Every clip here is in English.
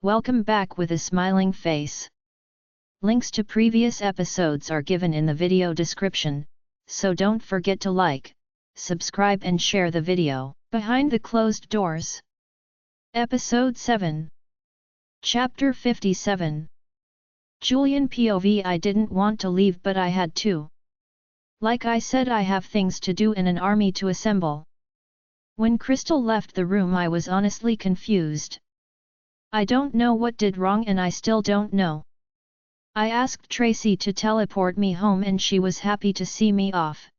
Welcome back with a smiling face. Links to previous episodes are given in the video description, so don't forget to like, subscribe and share the video. Behind the Closed Doors. Episode 7. Chapter 57. Julian POV. I didn't want to leave but I had to. Like I said, I have things to do and an army to assemble. When Crystal left the room I was honestly confused. I don't know what did wrong and I still don't know. I asked Tracy to teleport me home and she was happy to see me off.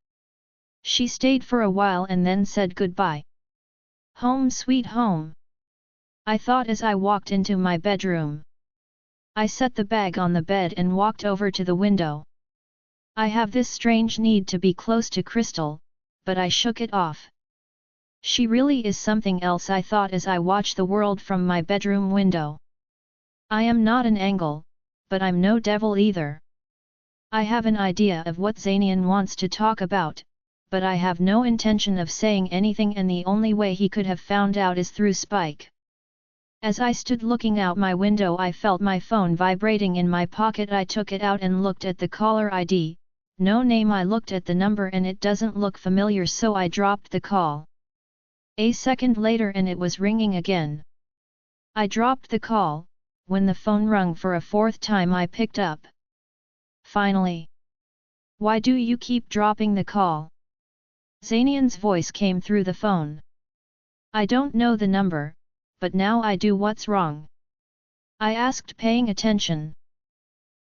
She stayed for a while and then said goodbye. Home sweet home, I thought as I walked into my bedroom. I set the bag on the bed and walked over to the window. I have this strange need to be close to Crystal, but I shook it off. She really is something else, I thought as I watched the world from my bedroom window. I am not an angel, but I'm no devil either. I have an idea of what Zanian wants to talk about, but I have no intention of saying anything and the only way he could have found out is through Spike. As I stood looking out my window I felt my phone vibrating in my pocket. I took it out and looked at the caller ID, no name. I looked at the number and it doesn't look familiar, so I dropped the call. A second later and it was ringing again. I dropped the call. When the phone rung for a fourth time I picked up. Finally. Why do you keep dropping the call? Zanian's voice came through the phone. I don't know the number, but now I do. What's wrong? I asked, paying attention.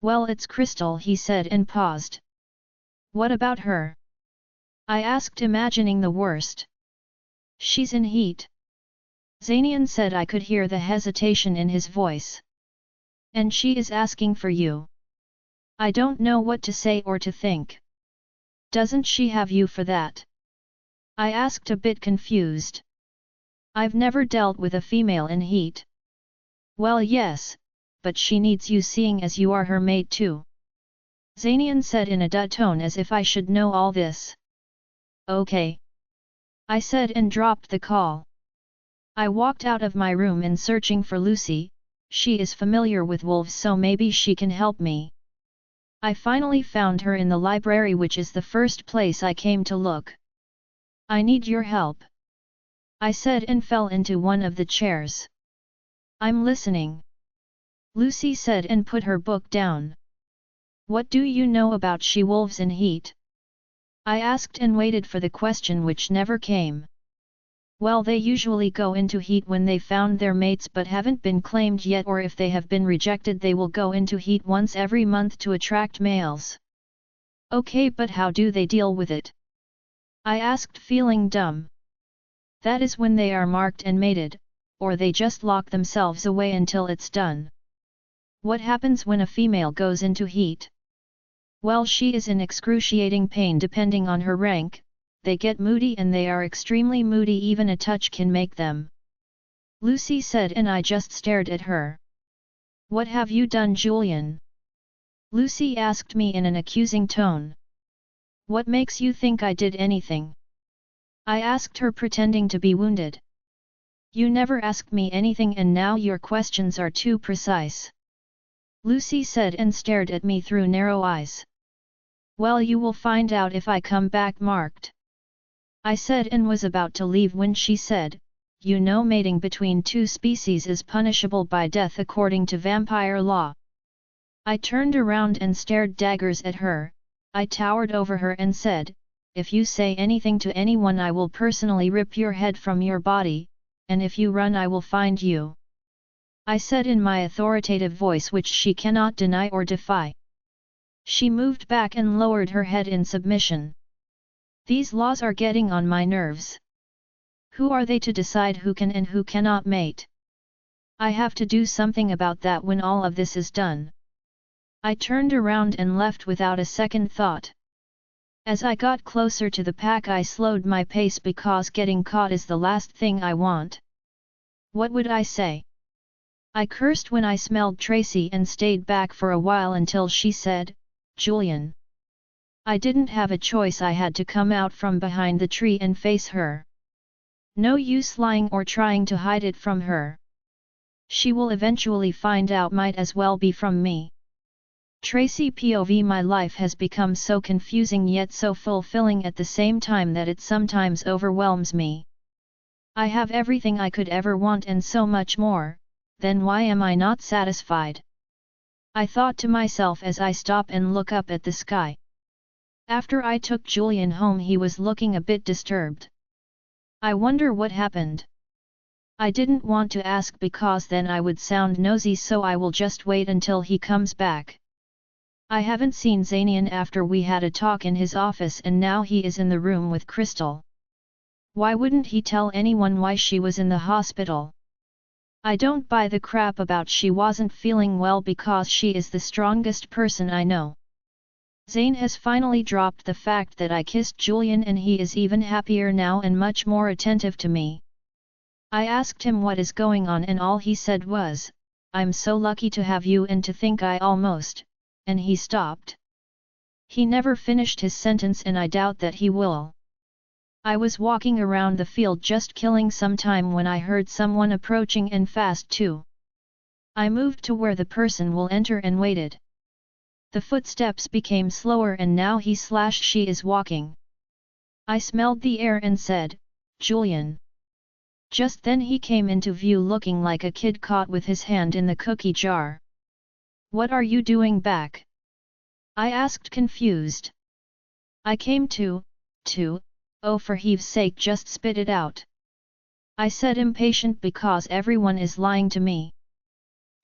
Well, it's Crystal, he said and paused. What about her? I asked, imagining the worst. She's in heat. Zanian said. I could hear the hesitation in his voice. And she is asking for you. I don't know what to say or to think. Doesn't she have you for that? I asked, a bit confused. I've never dealt with a female in heat. Well, yes, but she needs you, seeing as you are her mate too. Zanian said in a duh tone as if I should know all this. Okay, I said and dropped the call. I walked out of my room and searching for Lucy. She is familiar with wolves, so maybe she can help me. I finally found her in the library, which is the first place I came to look. I need your help, I said and fell into one of the chairs. I'm listening, Lucy said and put her book down. What do you know about she-wolves in heat? I asked and waited for the question which never came. Well, they usually go into heat when they found their mates but haven't been claimed yet, or if they have been rejected they will go into heat once every month to attract males. Okay, but how do they deal with it? I asked, feeling dumb. That is when they are marked and mated, or they just lock themselves away until it's done. What happens when a female goes into heat? Well, she is in excruciating pain depending on her rank. They get moody and they are extremely moody, even a touch can make them. Lucy said and I just stared at her. What have you done, Julian? Lucy asked me in an accusing tone. What makes you think I did anything? I asked her, pretending to be wounded. You never asked me anything and now your questions are too precise, Lucy said and stared at me through narrow eyes. Well, you will find out if I come back marked, I said and was about to leave when she said, you know, mating between two species is punishable by death according to vampire law. I turned around and stared daggers at her. I towered over her and said, if you say anything to anyone I will personally rip your head from your body, and if you run I will find you, I said in my authoritative voice, which she cannot deny or defy. She moved back and lowered her head in submission. These laws are getting on my nerves. Who are they to decide who can and who cannot mate? I have to do something about that when all of this is done. I turned around and left without a second thought. As I got closer to the pack I slowed my pace because getting caught is the last thing I want. What would I say? I cursed when I smelled Tracy and stayed back for a while until she said, Julian. I didn't have a choice, I had to come out from behind the tree and face her. No use lying or trying to hide it from her. She will eventually find out, might as well be from me. Tracy POV. My life has become so confusing yet so fulfilling at the same time that it sometimes overwhelms me. I have everything I could ever want and so much more, then why am I not satisfied? I thought to myself as I stop and look up at the sky. After I took Julian home, he was looking a bit disturbed. I wonder what happened. I didn't want to ask because then I would sound nosy, so I will just wait until he comes back. I haven't seen Zanian after we had a talk in his office, and now he is in the room with Crystal. Why wouldn't he tell anyone why she was in the hospital? I don't buy the crap about she wasn't feeling well because she is the strongest person I know. Zane has finally dropped the fact that I kissed Julian, and he is even happier now and much more attentive to me. I asked him what is going on, and all he said was, "I'm so lucky to have you, and to think I almost," and he stopped. He never finished his sentence, and I doubt that he will. I was walking around the field just killing some time when I heard someone approaching, and fast too. I moved to where the person will enter and waited. The footsteps became slower, and now he/she is walking. I smelled the air and said, "Julian." Just then he came into view looking like a kid caught with his hand in the cookie jar. "What are you doing back?" I asked, confused. "I came to, oh for heave's sake just spit it out," I said, impatient because everyone is lying to me.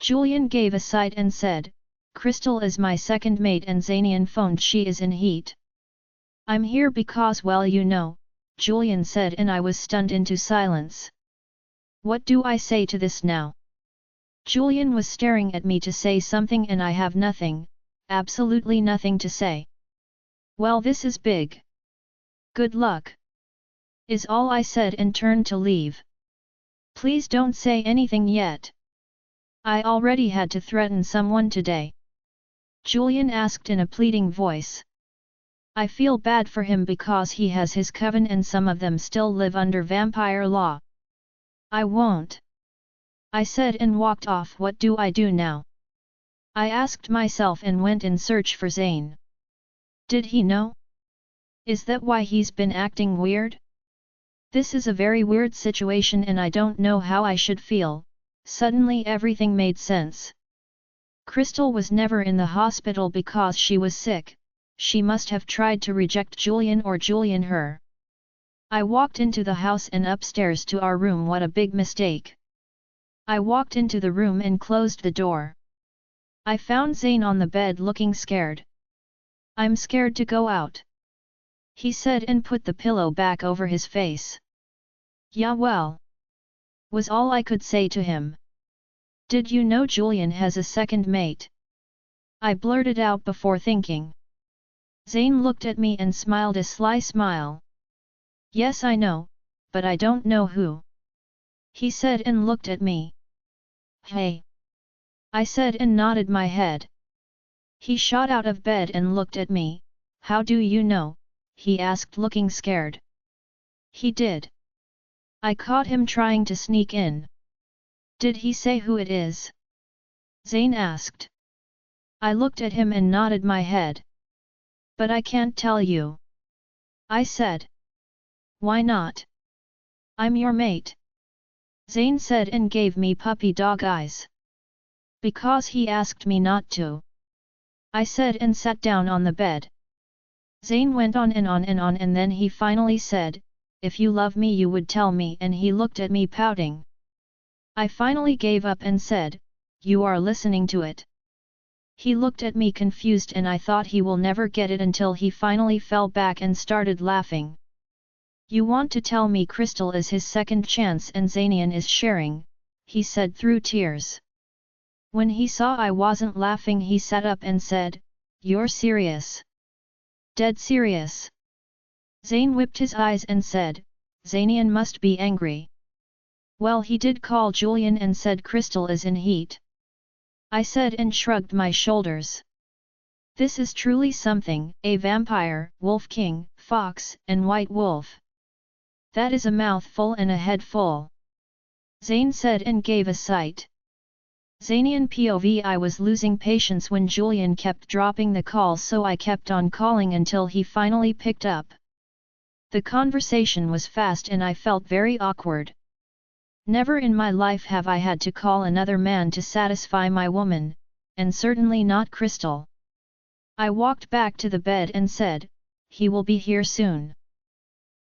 Julian gave a sigh and said, "Crystal is my second mate and Zanian phoned she is in heat." "I'm here because, well, you know," Julian said, and I was stunned into silence. What do I say to this now? Julian was staring at me to say something, and I have nothing, absolutely nothing to say. "Well, this is big. Good luck," is all I said and turned to leave. "Please don't say anything yet. I already had to threaten someone today," Julian asked in a pleading voice. "I feel bad for him because he has his coven and some of them still live under vampire law." "I won't," I said and walked off. What do I do now? I asked myself and went in search for Zane. Did he know? Is that why he's been acting weird? This is a very weird situation and I don't know how I should feel. Suddenly everything made sense. Crystal was never in the hospital because she was sick. She must have tried to reject Julian or Julian her. I walked into the house and upstairs to our room. What a big mistake. I walked into the room and closed the door. I found Zane on the bed looking scared. "I'm scared to go out," he said and put the pillow back over his face. "Yeah, well," was all I could say to him. "Did you know Julian has a second mate?" I blurted out before thinking. Zane looked at me and smiled a sly smile. "Yes, I know, but I don't know who," he said and looked at me. "Hey," I said and nodded my head. He shot out of bed and looked at me. "How do you know?" he asked, looking scared. "He did. I caught him trying to sneak in." "Did he say who it is?" Zane asked. I looked at him and nodded my head. "But I can't tell you," I said. "Why not?" "I'm your mate," Zane said and gave me puppy dog eyes. "Because he asked me not to," I said and sat down on the bed. Zane went on and on and on, and then he finally said, "If you love me you would tell me," and he looked at me pouting. I finally gave up and said, "You are listening to it." He looked at me confused and I thought he will never get it until he finally fell back and started laughing. "You want to tell me Crystal is his second chance and Zanian is sharing," he said through tears. When he saw I wasn't laughing he sat up and said, "You're serious? Dead serious?" Zane whipped his eyes and said, "Zanian must be angry. Well, he did call Julian and said Crystal is in heat," I said and shrugged my shoulders. This is truly something, a vampire, wolf king, fox, and white wolf. That is a mouthful and a head full. Zane said and gave a sigh. Zanian POV. I was losing patience when Julian kept dropping the call, so I kept on calling until he finally picked up. The conversation was fast and I felt very awkward. Never in my life have I had to call another man to satisfy my woman, and certainly not Crystal. I walked back to the bed and said, "He will be here soon."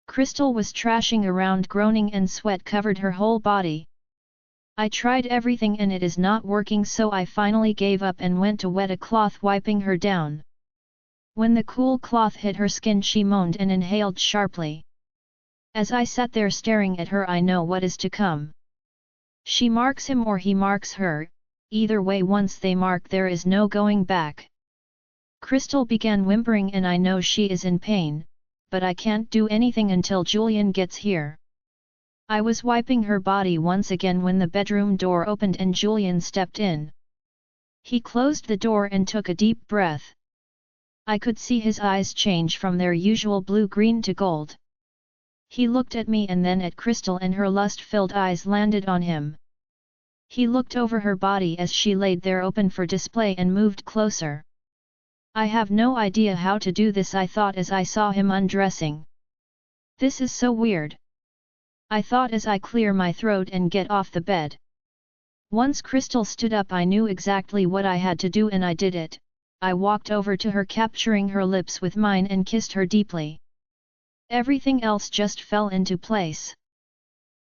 Crystal was trashing around, groaning, and sweat covered her whole body. I tried everything and it is not working, so I finally gave up and went to wet a cloth, wiping her down. When the cool cloth hit her skin, she moaned and inhaled sharply. As I sat there staring at her, I know what is to come. She marks him or he marks her, either way once they mark there is no going back. Crystal began whimpering and I know she is in pain, but I can't do anything until Julian gets here. I was wiping her body once again when the bedroom door opened and Julian stepped in. He closed the door and took a deep breath. I could see his eyes change from their usual blue-green to gold. He looked at me and then at Crystal and her lust-filled eyes landed on him. He looked over her body as she laid there open for display and moved closer. I have no idea how to do this, I thought as I saw him undressing. This is so weird, I thought as I clear my throat and get off the bed. Once Crystal stood up, I knew exactly what I had to do and I did it. I walked over to her, capturing her lips with mine and kissed her deeply. Everything else just fell into place.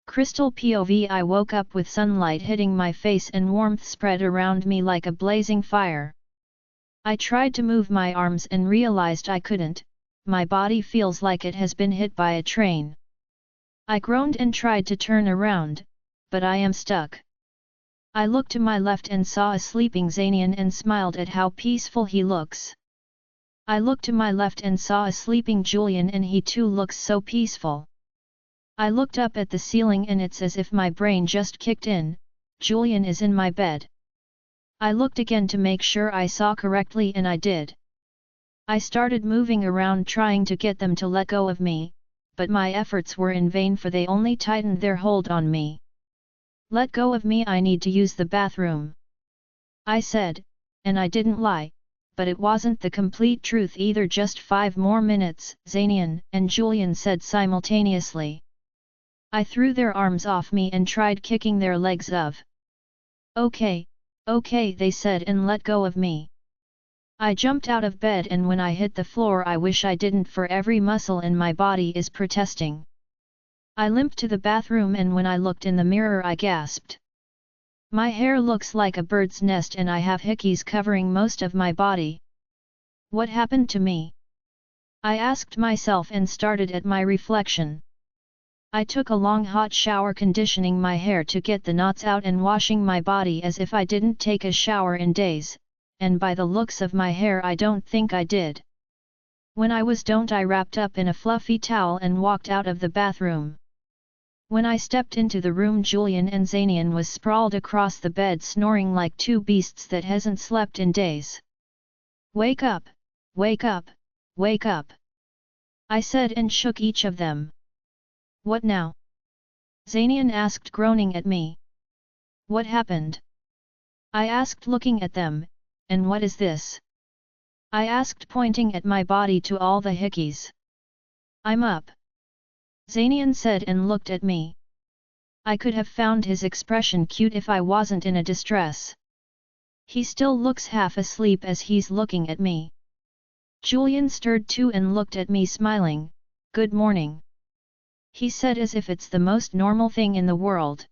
Crystal POV. I woke up with sunlight hitting my face and warmth spread around me like a blazing fire. I tried to move my arms and realized I couldn't. My body feels like it has been hit by a train. I groaned and tried to turn around, but I am stuck. I looked to my left and saw a sleeping Zanian and smiled at how peaceful he looks. I looked to my left and saw a sleeping Julian and he too looks so peaceful. I looked up at the ceiling and it's as if my brain just kicked in. Julian is in my bed. I looked again to make sure I saw correctly and I did. I started moving around trying to get them to let go of me, but my efforts were in vain for they only tightened their hold on me. "Let go of me, I need to use the bathroom," I said, and I didn't lie, but it wasn't the complete truth either. "Just 5 more minutes," Zanian and Julian said simultaneously. I threw their arms off me and tried kicking their legs of. Okay, they said and let go of me. I jumped out of bed and when I hit the floor I wish I didn't, for every muscle in my body is protesting. I limped to the bathroom and when I looked in the mirror I gasped. My hair looks like a bird's nest and I have hickeys covering most of my body. What happened to me? I asked myself and started at my reflection. I took a long hot shower, conditioning my hair to get the knots out and washing my body as if I didn't take a shower in days. And by the looks of my hair I don't think I did. When I was done I wrapped up in a fluffy towel and walked out of the bathroom. When I stepped into the room Julian and Zanian was sprawled across the bed snoring like two beasts that hasn't slept in days. "Wake up! Wake up! Wake up!" I said and shook each of them. "What now?" Zanian asked, groaning at me. "What happened?" I asked, looking at them. "And what is this?" I asked, pointing at my body to all the hickeys. "I'm up," Zanian said and looked at me. I could have found his expression cute if I wasn't in a distress. He still looks half asleep as he's looking at me. Julian stirred too and looked at me smiling. "Good morning," he said as if it's the most normal thing in the world.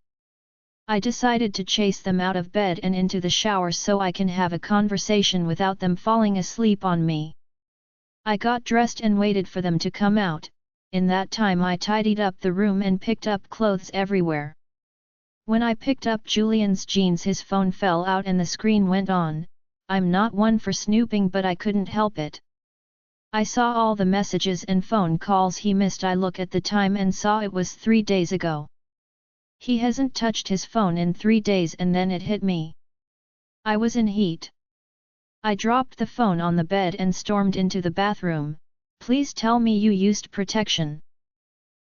I decided to chase them out of bed and into the shower so I can have a conversation without them falling asleep on me. I got dressed and waited for them to come out. In that time I tidied up the room and picked up clothes everywhere. When I picked up Julian's jeans his phone fell out and the screen went on. I'm not one for snooping but I couldn't help it. I saw all the messages and phone calls he missed. I looked at the time and saw it was 3 days ago. He hasn't touched his phone in 3 days and then it hit me. I was in heat. I dropped the phone on the bed and stormed into the bathroom. "Please tell me you used protection,"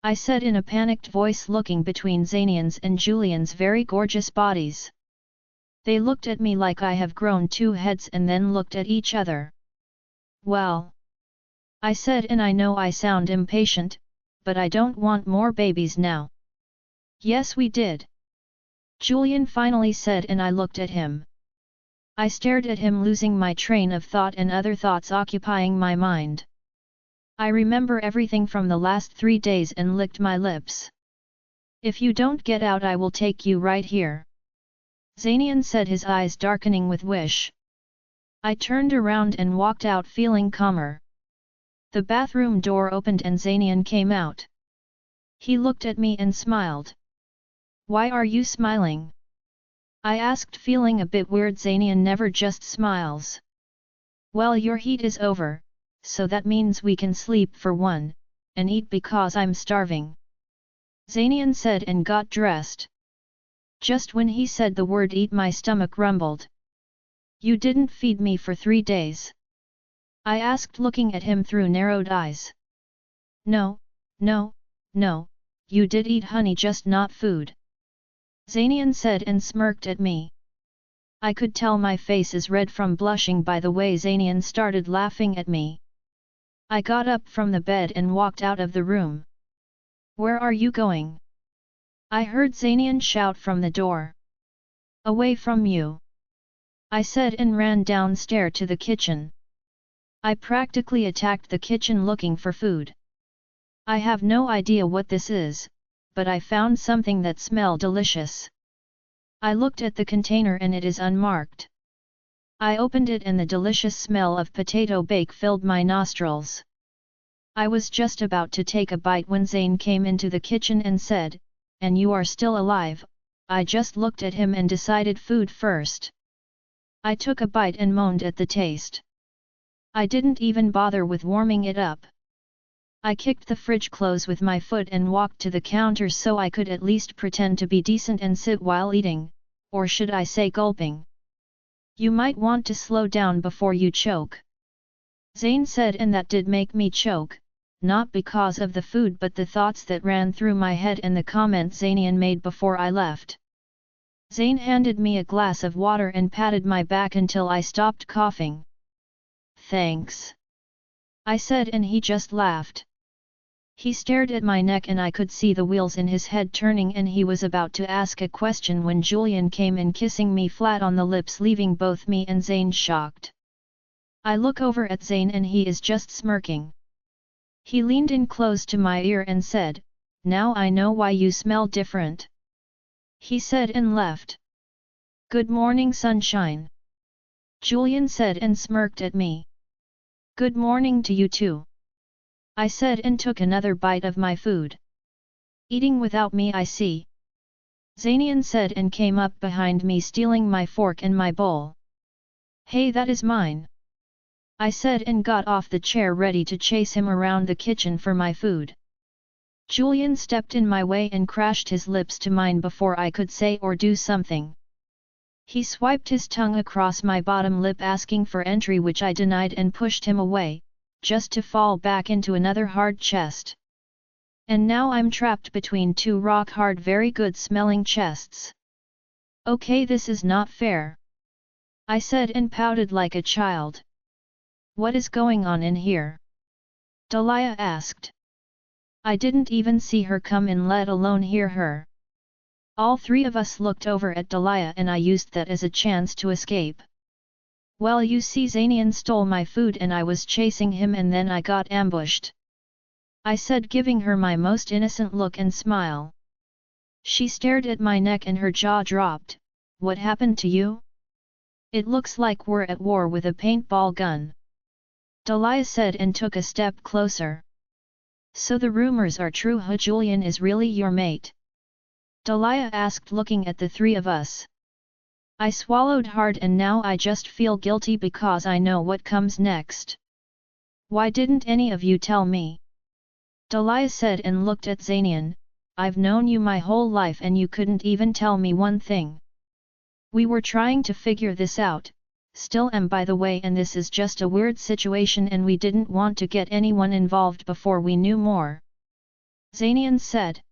I said in a panicked voice, looking between Zanian's and Julian's very gorgeous bodies. They looked at me like I have grown 2 heads and then looked at each other. Well, I said, and I know I sound impatient, but I don't want more babies now. Yes, we did. Julian finally said, and I looked at him. I stared at him, losing my train of thought and other thoughts occupying my mind. I remember everything from the last 3 days and licked my lips. If you don't get out, I will take you right here. Zanian said, his eyes darkening with wish. I turned around and walked out, feeling calmer. The bathroom door opened and Zanian came out. He looked at me and smiled. Why are you smiling? I asked, feeling a bit weird. Zanian never just smiles. Well, your heat is over, so that means we can sleep for one, and eat because I'm starving. Zanian said and got dressed. Just when he said the word eat, my stomach rumbled. You didn't feed me for 3 days? I asked, looking at him through narrowed eyes. No, you did eat honey, just not food. Zanian said and smirked at me. I could tell my face is red from blushing by the way Zanian started laughing at me. I got up from the bed and walked out of the room. Where are you going? I heard Zanian shout from the door. Away from you, I said, and ran downstairs to the kitchen. I practically attacked the kitchen looking for food. I have no idea what this is, but I found something that smelled delicious. I looked at the container and it is unmarked. I opened it and the delicious smell of potato bake filled my nostrils. I was just about to take a bite when Zane came into the kitchen and said, "And you are still alive?" I just looked at him and decided food first. I took a bite and moaned at the taste. I didn't even bother with warming it up. I kicked the fridge close with my foot and walked to the counter so I could at least pretend to be decent and sit while eating, or should I say gulping. You might want to slow down before you choke, Zane said, and that did make me choke, not because of the food but the thoughts that ran through my head and the comment Zanian made before I left. Zane handed me a glass of water and patted my back until I stopped coughing. Thanks, I said, and he just laughed. He stared at my neck and I could see the wheels in his head turning, and he was about to ask a question when Julian came in, kissing me flat on the lips, leaving both me and Zane shocked. I look over at Zane and he is just smirking. He leaned in close to my ear and said, "Now I know why you smell different," he said, and left. "Good morning, sunshine," Julian said and smirked at me. "Good morning to you too," I said, and took another bite of my food. "Eating without me, I see," Zanian said and came up behind me, stealing my fork and my bowl. "Hey, that is mine," I said, and got off the chair ready to chase him around the kitchen for my food. Julian stepped in my way and crashed his lips to mine before I could say or do something. He swiped his tongue across my bottom lip asking for entry, which I denied and pushed him away, just to fall back into another hard chest. And now I'm trapped between 2 rock-hard, very good-smelling chests. Okay, this is not fair, I said, and pouted like a child. "What is going on in here?" Dalia asked. I didn't even see her come in, let alone hear her. All 3 of us looked over at Dalia and I used that as a chance to escape. "Well, you see, Zanian stole my food and I was chasing him and then I got ambushed," I said, giving her my most innocent look and smile. She stared at my neck and her jaw dropped. "What happened to you? It looks like we're at war with a paintball gun," Dalia said and took a step closer. "So the rumors are true, huh? Julian is really your mate?" Dalia asked, looking at the 3 of us. I swallowed hard and now I just feel guilty because I know what comes next. "Why didn't any of you tell me?" Dalia said and looked at Zanian. "I've known you my whole life and you couldn't even tell me one thing." "We were trying to figure this out, still am by the way, and this is just a weird situation and we didn't want to get anyone involved before we knew more," Zanian said.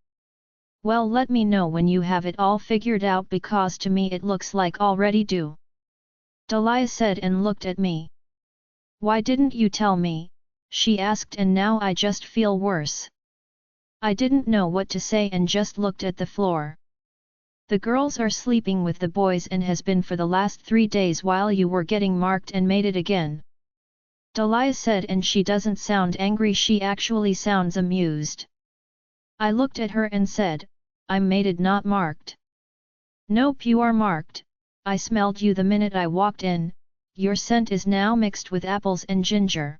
Well, let me know when you have it all figured out because to me it looks like already do. Eliza said and looked at me. Why didn't you tell me? She asked, and now I just feel worse. I didn't know what to say and just looked at the floor. The girls are sleeping with the boys and has been for the last 3 days while you were getting marked and made it again. Eliza said, and she doesn't sound angry, she actually sounds amused. I looked at her and said, I'm mated, not marked. Nope, you are marked. I smelled you the minute I walked in. Your scent is now mixed with apples and ginger.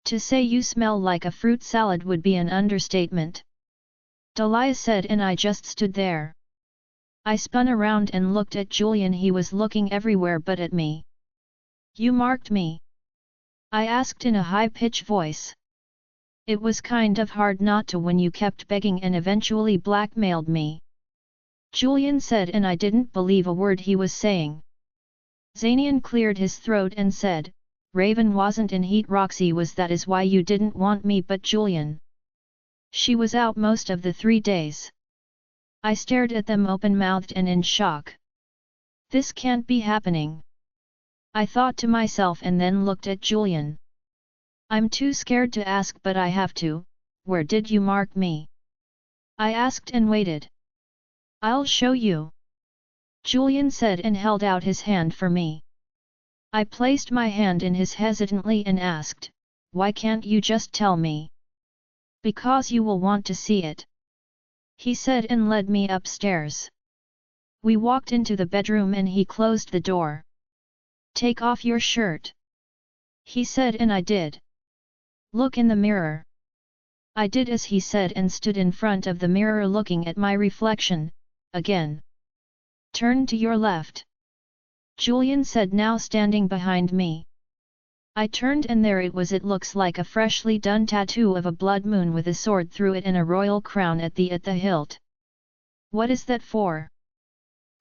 To say you smell like a fruit salad would be an understatement. Eliza said, and I just stood there. I spun around and looked at Julian. He was looking everywhere but at me. You marked me? I asked in a high-pitched voice. It was kind of hard not to when you kept begging and eventually blackmailed me. Julian said, and I didn't believe a word he was saying. Zanian cleared his throat and said, Raven wasn't in heat, Roxy was, that is why you didn't want me, but Julian. She was out most of the 3 days. I stared at them open-mouthed and in shock. This can't be happening. I thought to myself and then looked at Julian. I'm too scared to ask, but I have to. Where did you mark me? I asked and waited. I'll show you. Julian said and held out his hand for me. I placed my hand in his hesitantly and asked, why can't you just tell me? Because you will want to see it. He said and led me upstairs. We walked into the bedroom and he closed the door. Take off your shirt. He said, and I did. Look in the mirror. I did as he said and stood in front of the mirror looking at my reflection, again. Turn to your left. Julian said, now standing behind me. I turned and there it was. It looks like a freshly done tattoo of a blood moon with a sword through it and a royal crown at the hilt. What is that for?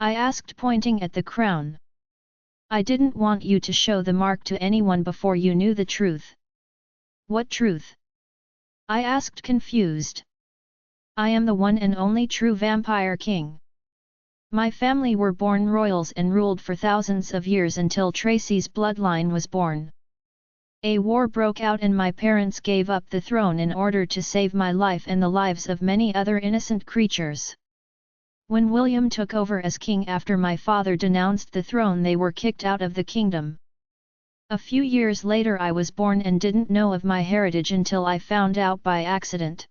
I asked, pointing at the crown. I didn't want you to show the mark to anyone before you knew the truth. What truth? I asked, confused. I am the one and only true vampire king. My family were born royals and ruled for thousands of years until Tracy's bloodline was born. A war broke out and my parents gave up the throne in order to save my life and the lives of many other innocent creatures. When William took over as king after my father denounced the throne, they were kicked out of the kingdom. A few years later I was born and didn't know of my heritage until I found out by accident.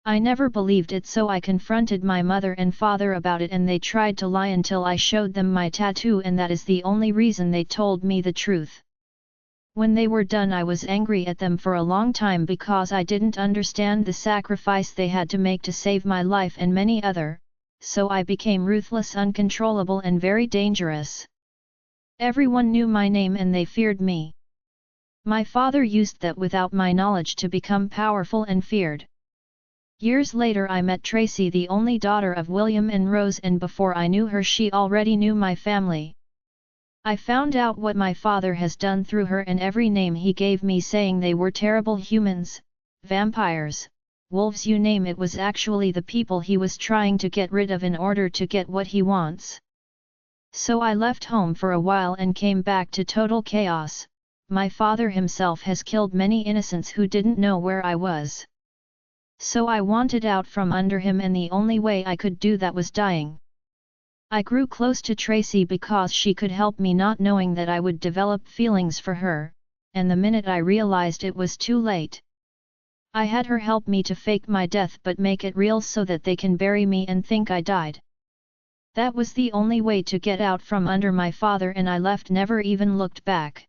I never believed it, so I confronted my mother and father about it and they tried to lie until I showed them my tattoo, and that is the only reason they told me the truth. When they were done I was angry at them for a long time because I didn't understand the sacrifice they had to make to save my life and many other, so I became ruthless, uncontrollable and very dangerous. Everyone knew my name and they feared me. My father used that without my knowledge to become powerful and feared. Years later I met Tracy, the only daughter of William and Rose, and before I knew her she already knew my family. I found out what my father has done through her and every name he gave me, saying they were terrible humans, vampires, wolves, you name it, was actually the people he was trying to get rid of in order to get what he wants. So I left home for a while and came back to total chaos. My father himself has killed many innocents who didn't know where I was. So I wanted out from under him, and the only way I could do that was dying. I grew close to Tracy because she could help me, not knowing that I would develop feelings for her, and the minute I realized it was too late. I had her help me to fake my death but make it real so that they can bury me and think I died. That was the only way to get out from under my father, and I left, never even looked back.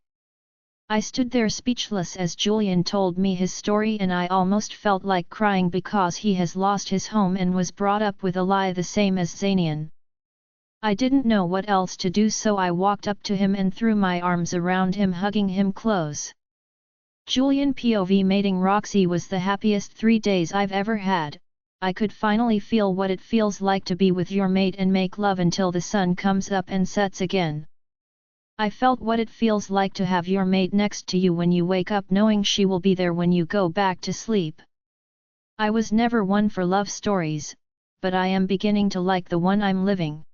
I stood there speechless as Julian told me his story, and I almost felt like crying because he has lost his home and was brought up with a lie the same as Zanian. I didn't know what else to do, so I walked up to him and threw my arms around him, hugging him close. Julian POV mating Roxy was the happiest 3 days I've ever had. I could finally feel what it feels like to be with your mate and make love until the sun comes up and sets again. I felt what it feels like to have your mate next to you when you wake up, knowing she will be there when you go back to sleep. I was never one for love stories, but I am beginning to like the one I'm living.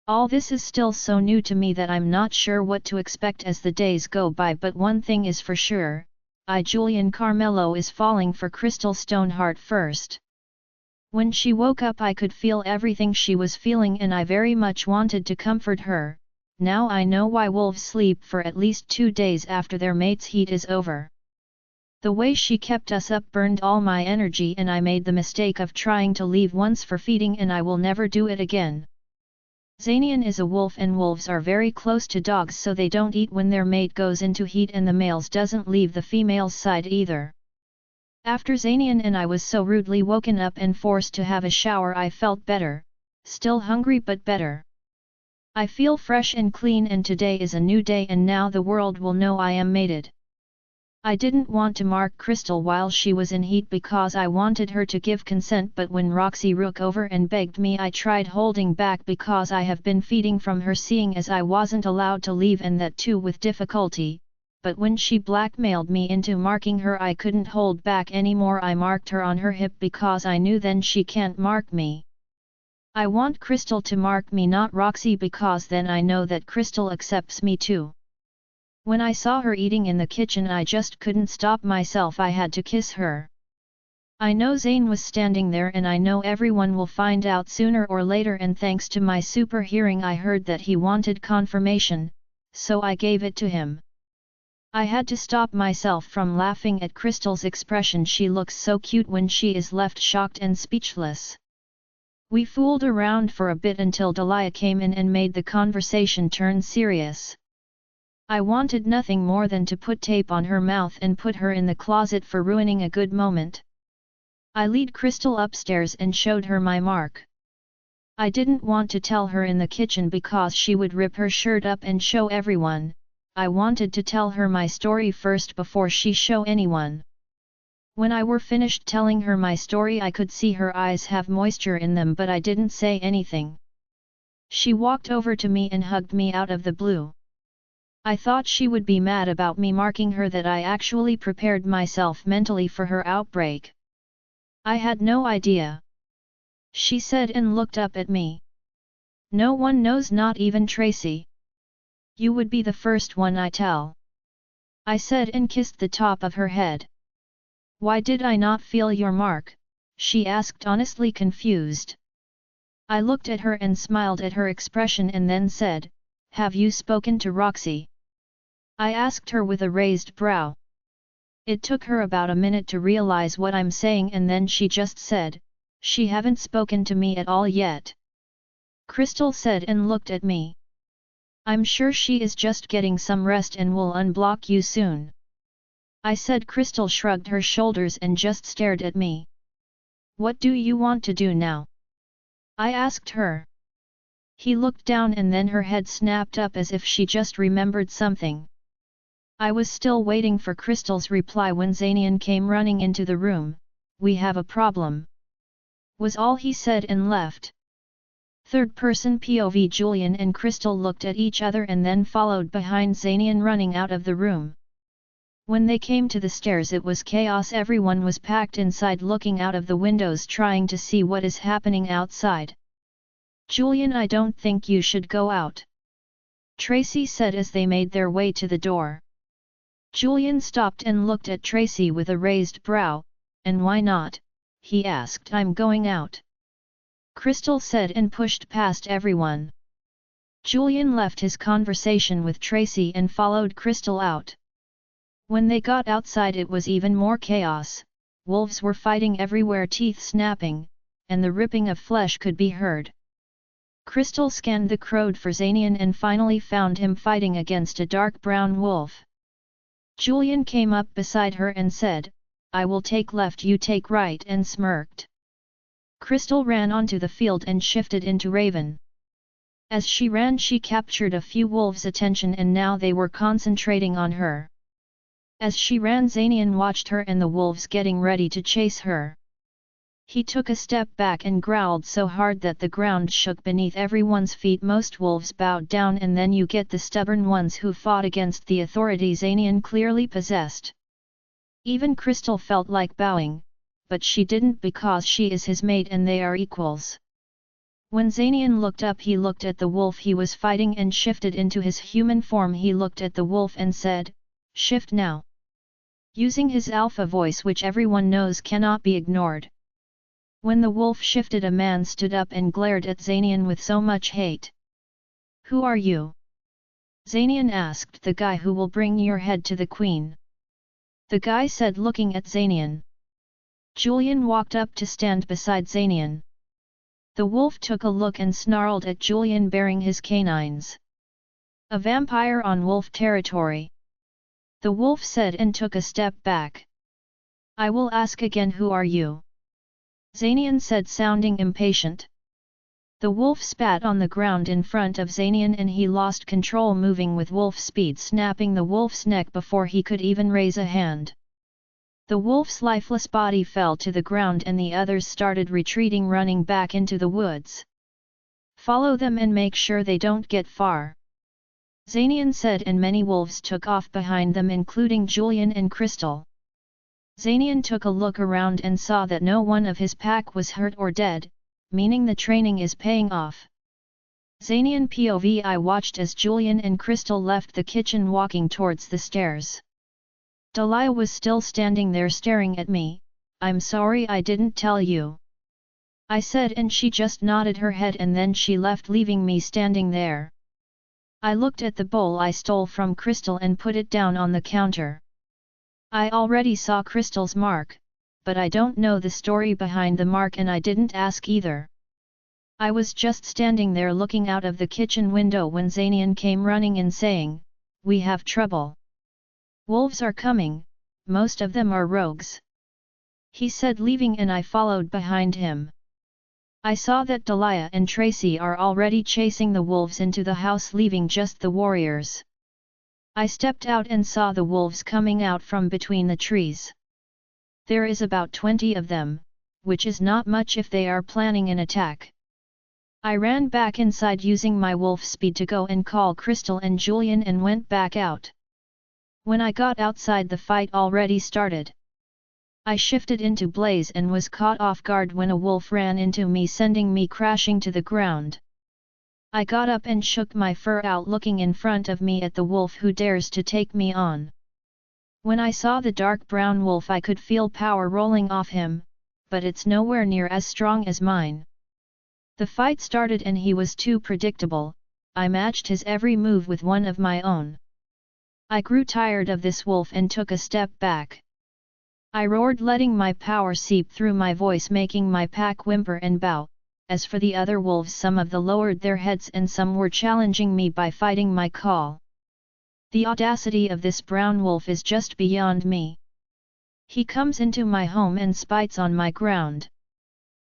All this is still so new to me that I'm not sure what to expect as the days go by, but one thing is for sure, Julian Carmelo is falling for Crystal Stoneheart first. When she woke up I could feel everything she was feeling and I very much wanted to comfort her. Now I know why wolves sleep for at least 2 days after their mate's heat is over. The way she kept us up burned all my energy and I made the mistake of trying to leave once for feeding and I will never do it again. Xanian is a wolf and wolves are very close to dogs, so they don't eat when their mate goes into heat and the males doesn't leave the female's side either. After Xanian and I was so rudely woken up and forced to have a shower I felt better, still hungry but better. I feel fresh and clean and today is a new day and now the world will know I am mated. I didn't want to mark Crystal while she was in heat because I wanted her to give consent, but when Roxy rook over and begged me I tried holding back because I have been feeding from her seeing as I wasn't allowed to leave and that too with difficulty, but when she blackmailed me into marking her I couldn't hold back anymore. I marked her on her hip because I knew then she can't mark me. I want Crystal to mark me, not Roxy, because then I know that Crystal accepts me too. When I saw her eating in the kitchen I just couldn't stop myself, I had to kiss her. I know Zane was standing there and I know everyone will find out sooner or later, and thanks to my super hearing I heard that he wanted confirmation, so I gave it to him. I had to stop myself from laughing at Crystal's expression. She looks so cute when she is left shocked and speechless. We fooled around for a bit until Delia came in and made the conversation turn serious. I wanted nothing more than to put tape on her mouth and put her in the closet for ruining a good moment. I lead Crystal upstairs and showed her my mark. I didn't want to tell her in the kitchen because she would rip her shirt up and show everyone. I wanted to tell her my story first before she show anyone. When I were finished telling her my story I could see her eyes have moisture in them, but I didn't say anything. She walked over to me and hugged me out of the blue. I thought she would be mad about me marking her, that I actually prepared myself mentally for her outbreak. I had no idea. She said and looked up at me. No one knows, not even Tracy. You would be the first one I tell. I said and kissed the top of her head. Why did I not feel your mark? She asked, honestly confused. I looked at her and smiled at her expression and then said, have you spoken to Roxy? I asked her with a raised brow. It took her about a minute to realize what I'm saying and then she just said, she haven't spoken to me at all yet. Crystal said and looked at me. I'm sure she is just getting some rest and will unblock you soon. I said. Crystal shrugged her shoulders and just stared at me. What do you want to do now? I asked her. He looked down and then her head snapped up as if she just remembered something. I was still waiting for Crystal's reply when Xanian came running into the room. We have a problem, was all he said and left. Third person POV. Julian and Crystal looked at each other and then followed behind Xanian running out of the room. When they came to the stairs it was chaos. Everyone was packed inside looking out of the windows trying to see what is happening outside. Julian, I don't think you should go out, Tracy said as they made their way to the door. Julian stopped and looked at Tracy with a raised brow. And why not? He asked. I'm going out, Crystal said and pushed past everyone. Julian left his conversation with Tracy and followed Crystal out. When they got outside it was even more chaos. Wolves were fighting everywhere, teeth snapping, and the ripping of flesh could be heard. Crystal scanned the crowd for Xanian and finally found him fighting against a dark brown wolf. Julian came up beside her and said, I will take left, you take right, and smirked. Crystal ran onto the field and shifted into Raven. As she ran she captured a few wolves' attention and now they were concentrating on her. As she ran Xanian watched her and the wolves getting ready to chase her. He took a step back and growled so hard that the ground shook beneath everyone's feet. Most wolves bowed down and then you get the stubborn ones who fought against the authority Xanian clearly possessed. Even Crystal felt like bowing, but she didn't because she is his mate and they are equals. When Zanian looked up, he looked at the wolf he was fighting and shifted into his human form. He looked at the wolf and said, "Shift now." Using his alpha voice, which everyone knows cannot be ignored. When the wolf shifted, a man stood up and glared at Zanian with so much hate. "Who are you?" Zanian asked. "The guy who will bring your head to the queen." The guy said, looking at Zanian. Julian walked up to stand beside Zanian. The wolf took a look and snarled at Julian, baring his canines. "A vampire on wolf territory," the wolf said and took a step back. "I will ask again, who are you?" Zanian said, sounding impatient. The wolf spat on the ground in front of Zanian and he lost control, moving with wolf speed, snapping the wolf's neck before he could even raise a hand. The wolf's lifeless body fell to the ground and the others started retreating, running back into the woods. "Follow them and make sure they don't get far," Zanian said, and many wolves took off behind them, including Julian and Crystal. Zanian took a look around and saw that no one of his pack was hurt or dead, meaning the training is paying off. Zanian POV: I watched as Julian and Crystal left the kitchen walking towards the stairs. Eliza was still standing there staring at me. "I'm sorry I didn't tell you," I said, and she just nodded her head and then she left, leaving me standing there. I looked at the bowl I stole from Crystal and put it down on the counter. I already saw Crystal's mark, but I don't know the story behind the mark and I didn't ask either. I was just standing there looking out of the kitchen window when Zanian came running in saying, "We have trouble. Wolves are coming, most of them are rogues," he said, leaving, and I followed behind him. I saw that Eliza and Tracy are already chasing the wolves into the house, leaving just the warriors. I stepped out and saw the wolves coming out from between the trees. There is about 20 of them, which is not much if they are planning an attack. I ran back inside using my wolf speed to go and call Crystal and Julian and went back out. When I got outside, the fight already started. I shifted into blaze and was caught off guard when a wolf ran into me, sending me crashing to the ground. I got up and shook my fur out, looking in front of me at the wolf who dares to take me on. When I saw the dark brown wolf, I could feel power rolling off him, but it's nowhere near as strong as mine. The fight started and he was too predictable. I matched his every move with one of my own. I grew tired of this wolf and took a step back. I roared, letting my power seep through my voice, making my pack whimper and bow. As for the other wolves, some of them lowered their heads and some were challenging me by fighting my call. The audacity of this brown wolf is just beyond me. He comes into my home and spites on my ground.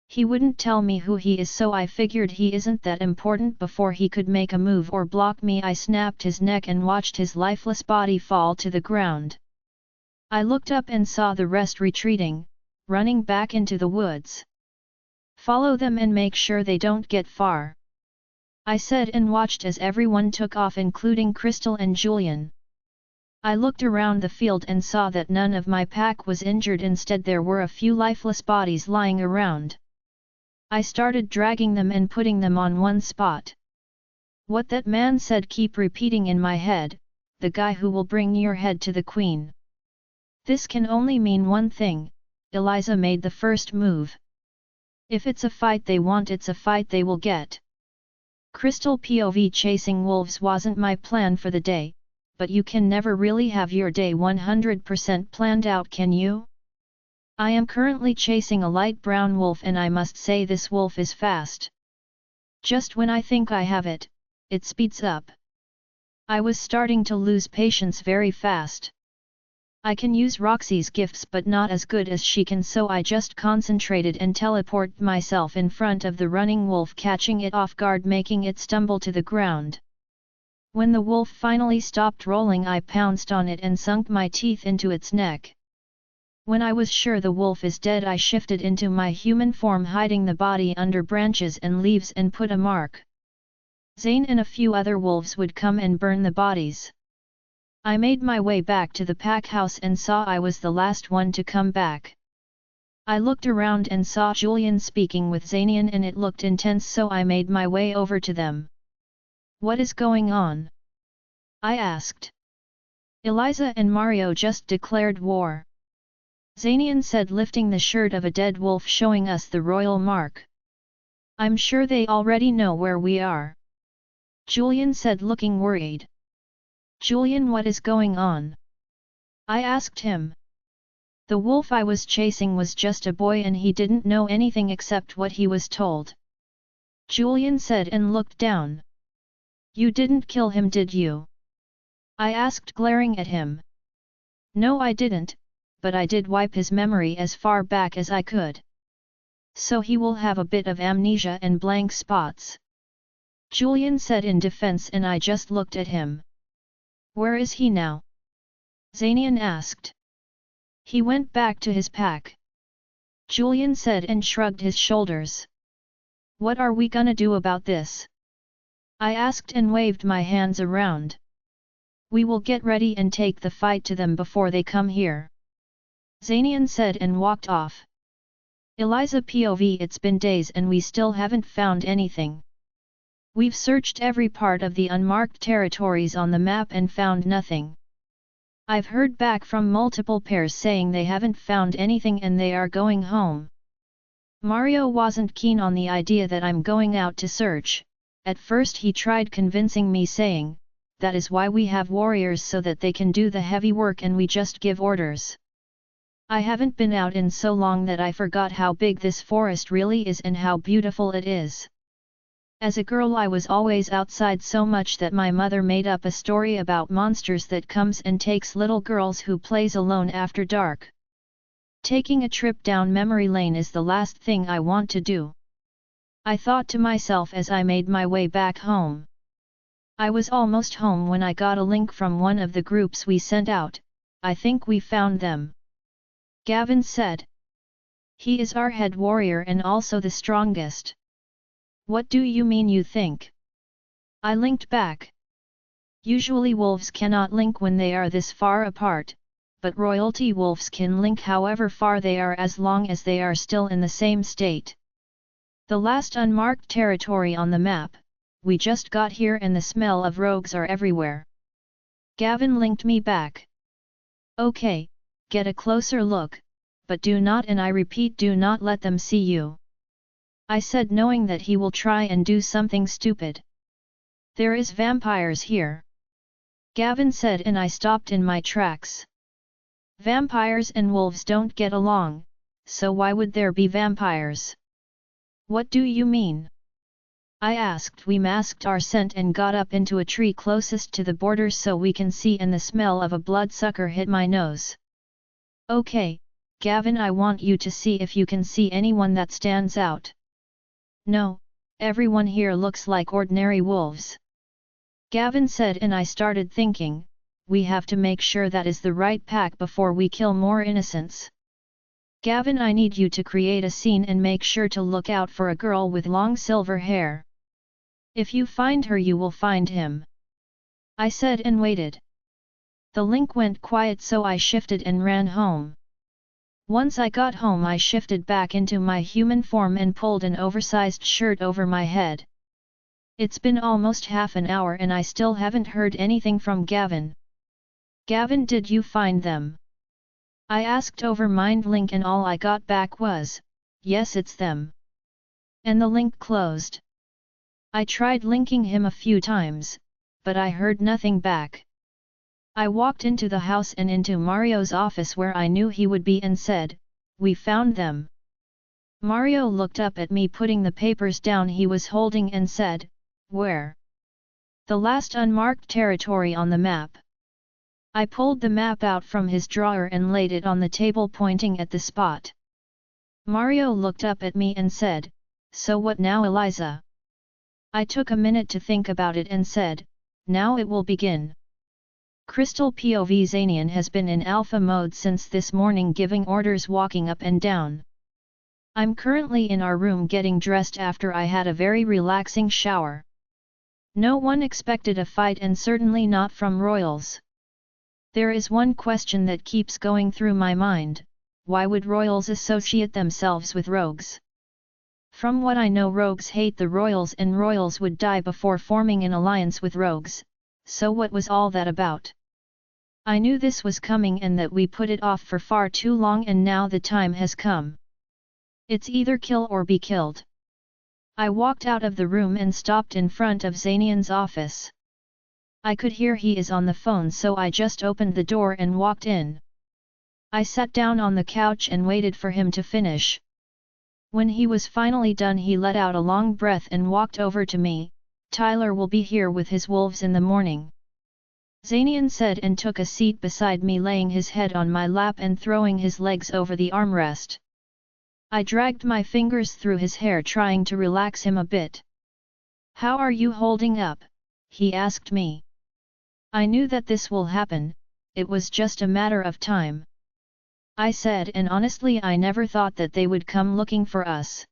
He wouldn't tell me who he is, so I figured he isn't that important. Before he could make a move or block me, I snapped his neck and watched his lifeless body fall to the ground. I looked up and saw the rest retreating, running back into the woods. "Follow them and make sure they don't get far," I said, and watched as everyone took off, including Crystal and Julian. I looked around the field and saw that none of my pack was injured. Instead, there were a few lifeless bodies lying around. I started dragging them and putting them on one spot. What that man said keep repeating in my head, "The guy who will bring your head to the queen." This can only mean one thing: Eliza made the first move. If it's a fight they want, it's a fight they will get. Crystal POV: chasing wolves wasn't my plan for the day, but you can never really have your day 100% planned out, can you? I am currently chasing a light brown wolf and I must say this wolf is fast. Just when I think I have it, it speeds up. I was starting to lose patience very fast. I can use Roxy's gifts but not as good as she can, so I just concentrated and teleported myself in front of the running wolf, catching it off guard, making it stumble to the ground. When the wolf finally stopped rolling, I pounced on it and sunk my teeth into its neck. When I was sure the wolf is dead, I shifted into my human form, hiding the body under branches and leaves, and put a mark. Zane and a few other wolves would come and burn the bodies. I made my way back to the pack house and saw I was the last one to come back. I looked around and saw Julian speaking with Zanian and it looked intense, so I made my way over to them. What is going on? I asked. Eliza and Mario just declared war. Zanian said, lifting the shirt of a dead wolf showing us the royal mark. I'm sure they already know where we are. Julian said, looking worried. Julian, what is going on? I asked him. The wolf I was chasing was just a boy and he didn't know anything except what he was told. Julian said and looked down. You didn't kill him, did you? I asked, glaring at him. No, I didn't, but I did wipe his memory as far back as I could. So he will have a bit of amnesia and blank spots. Julian said in defense, and I just looked at him. Where is he now? Zanian asked. He went back to his pack. Julian said and shrugged his shoulders. What are we gonna do about this? I asked and waved my hands around. We will get ready and take the fight to them before they come here. Zanian said and walked off. Eliza POV, it's been days and we still haven't found anything. We've searched every part of the unmarked territories on the map and found nothing. I've heard back from multiple pairs saying they haven't found anything and they are going home. Mario wasn't keen on the idea that I'm going out to search. At first he tried convincing me, saying, that is why we have warriors, so that they can do the heavy work and we just give orders. I haven't been out in so long that I forgot how big this forest really is and how beautiful it is. As a girl I was always outside so much that my mother made up a story about monsters that comes and takes little girls who plays alone after dark. Taking a trip down memory lane is the last thing I want to do. I thought to myself as I made my way back home. I was almost home when I got a link from one of the groups we sent out. I think we found them. Gavin said. He is our head warrior and also the strongest. What do you mean, you think? I linked back. Usually wolves cannot link when they are this far apart, but royalty wolves can link however far they are as long as they are still in the same state. The last unmarked territory on the map, we just got here and the smell of rogues are everywhere. Gavin linked me back. Okay, get a closer look, but do not, and I repeat, do not let them see you. I said, knowing that he will try and do something stupid. There is vampires here. Gavin said, and I stopped in my tracks. Vampires and wolves don't get along, so why would there be vampires? What do you mean? I asked. We masked our scent and got up into a tree closest to the border so we can see, and the smell of a bloodsucker hit my nose. Okay, Gavin, I want you to see if you can see anyone that stands out. No, everyone here looks like ordinary wolves. Gavin said, and I started thinking, we have to make sure that is the right pack before we kill more innocents. Gavin, I need you to create a scene and make sure to look out for a girl with long silver hair. If you find her, you will find him. I said and waited. The link went quiet, so I shifted and ran home. Once I got home, I shifted back into my human form and pulled an oversized shirt over my head. It's been almost half an hour and I still haven't heard anything from Gavin. Gavin, did you find them? I asked over Mind Link, and all I got back was, yes, it's them. And the link closed. I tried linking him a few times, but I heard nothing back. I walked into the house and into Mario's office where I knew he would be and said, we found them. Mario looked up at me putting the papers down he was holding and said, where? The last unmarked territory on the map. I pulled the map out from his drawer and laid it on the table, pointing at the spot. Mario looked up at me and said, so what now, Eliza? I took a minute to think about it and said, now it will begin. Crystal POV Zanian has been in alpha mode since this morning, giving orders, walking up and down. I'm currently in our room getting dressed after I had a very relaxing shower. No one expected a fight, and certainly not from royals. There is one question that keeps going through my mind, why would royals associate themselves with rogues? From what I know, rogues hate the royals and royals would die before forming an alliance with rogues, so what was all that about? I knew this was coming and that we put it off for far too long, and now the time has come. It's either kill or be killed. I walked out of the room and stopped in front of Zanian's office. I could hear he is on the phone, so I just opened the door and walked in. I sat down on the couch and waited for him to finish. When he was finally done, he let out a long breath and walked over to me. Tyler will be here with his wolves in the morning, Zanian said, and took a seat beside me, laying his head on my lap and throwing his legs over the armrest. I dragged my fingers through his hair, trying to relax him a bit. "How are you holding up?" he asked me. I knew that this will happen, it was just a matter of time, I said, and honestly I never thought that they would come looking for us.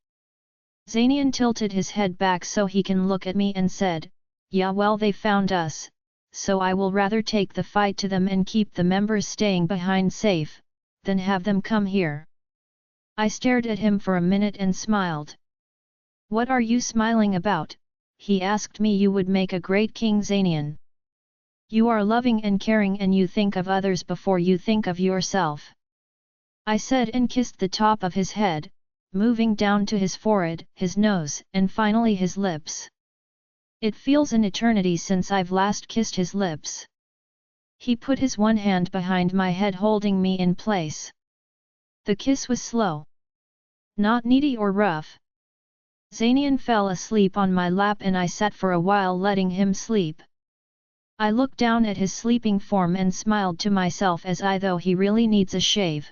Zanian tilted his head back so he can look at me and said, "Yeah, well, they found us, so I will rather take the fight to them and keep the members staying behind safe, than have them come here." I stared at him for a minute and smiled. "What are you smiling about?" he asked me. "You would make a great king, Zanian. You are loving and caring and you think of others before you think of yourself," I said, and kissed the top of his head, moving down to his forehead, his nose, and finally his lips. It feels an eternity since I've last kissed his lips. He put his one hand behind my head, holding me in place. The kiss was slow, not needy or rough. Zanian fell asleep on my lap and I sat for a while letting him sleep. I looked down at his sleeping form and smiled to myself as though he really needs a shave.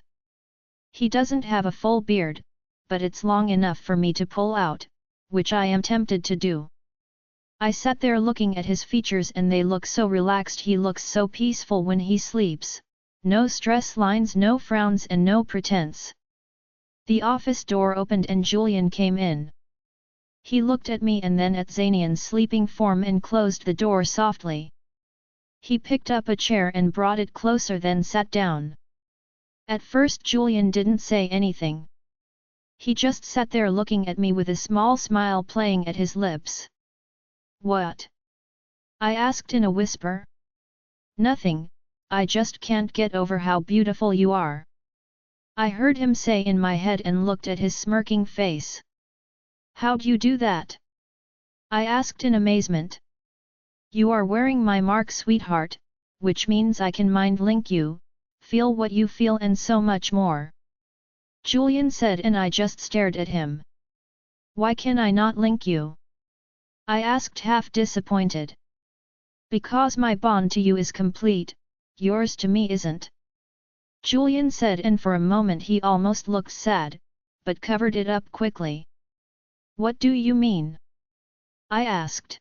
He doesn't have a full beard, but it's long enough for me to pull out, which I am tempted to do. I sat there looking at his features and they look so relaxed. He looks so peaceful when he sleeps, no stress lines, no frowns and no pretense. The office door opened and Julian came in. He looked at me and then at Zanian's sleeping form and closed the door softly. He picked up a chair and brought it closer, then sat down. At first Julian didn't say anything. He just sat there looking at me with a small smile playing at his lips. "What?" I asked in a whisper. "Nothing, I just can't get over how beautiful you are," I heard him say in my head and looked at his smirking face. "How'd you do that?" I asked in amazement. "You are wearing my mark, sweetheart, which means I can mind link you, feel what you feel and so much more," Julian said, and I just stared at him. "Why can I not link you?" I asked, half disappointed. "Because my bond to you is complete, yours to me isn't," Julian said, and for a moment he almost looked sad, but covered it up quickly. "What do you mean?" I asked.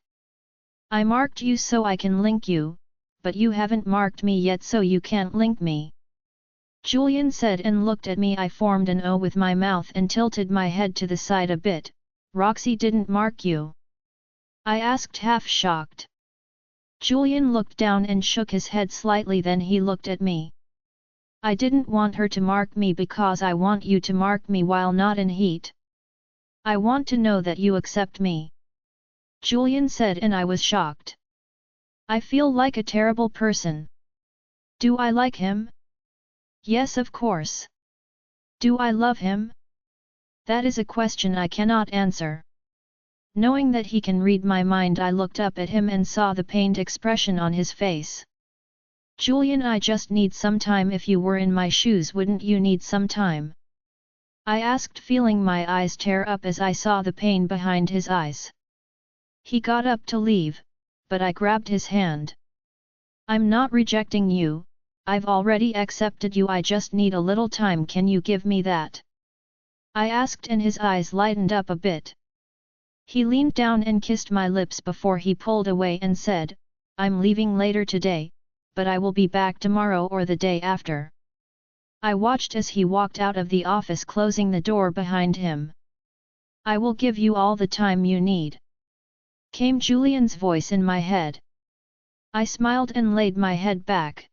"I marked you so I can link you, but you haven't marked me yet, so you can't link me," Julian said, and looked at me. I formed an O with my mouth and tilted my head to the side a bit. "Roxy didn't mark you?" I asked, half shocked. Julian looked down and shook his head slightly, then he looked at me. "I didn't want her to mark me because I want you to mark me while not in heat. I want to know that you accept me," Julian said, and I was shocked. I feel like a terrible person. Do I like him? Yes, of course. Do I love him? That is a question I cannot answer. Knowing that he can read my mind, I looked up at him and saw the pained expression on his face. "Julian, I just need some time. If you were in my shoes, wouldn't you need some time?" I asked, feeling my eyes tear up as I saw the pain behind his eyes. He got up to leave, but I grabbed his hand. "I'm not rejecting you, I've already accepted you. I just need a little time. Can you give me that?" I asked, and his eyes lightened up a bit. He leaned down and kissed my lips before he pulled away and said, "I'm leaving later today, but I will be back tomorrow or the day after." I watched as he walked out of the office, closing the door behind him. "I will give you all the time you need," came Julian's voice in my head. I smiled and laid my head back.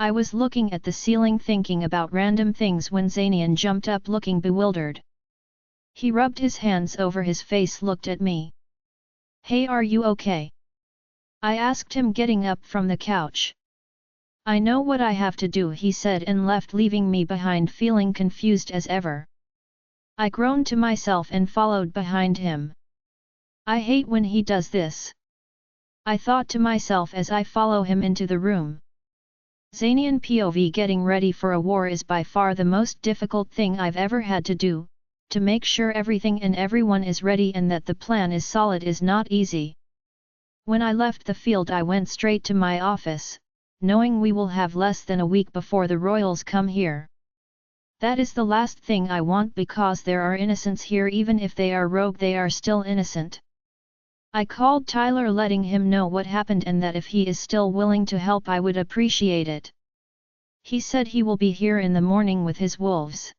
I was looking at the ceiling thinking about random things when Zanian jumped up looking bewildered. He rubbed his hands over his face, looked at me. "Hey, are you okay?" I asked him, getting up from the couch. "I know what I have to do," he said, and left, leaving me behind feeling confused as ever. I groaned to myself and followed behind him. I hate when he does this, I thought to myself as I follow him into the room. Zanian POV: getting ready for a war is by far the most difficult thing I've ever had to do. To make sure everything and everyone is ready and that the plan is solid is not easy. When I left the field, I went straight to my office, knowing we will have less than a week before the royals come here. That is the last thing I want, because there are innocents here. Even if they are rogue, they are still innocent. I called Tyler, letting him know what happened and that if he is still willing to help I would appreciate it. He said he will be here in the morning with his wolves.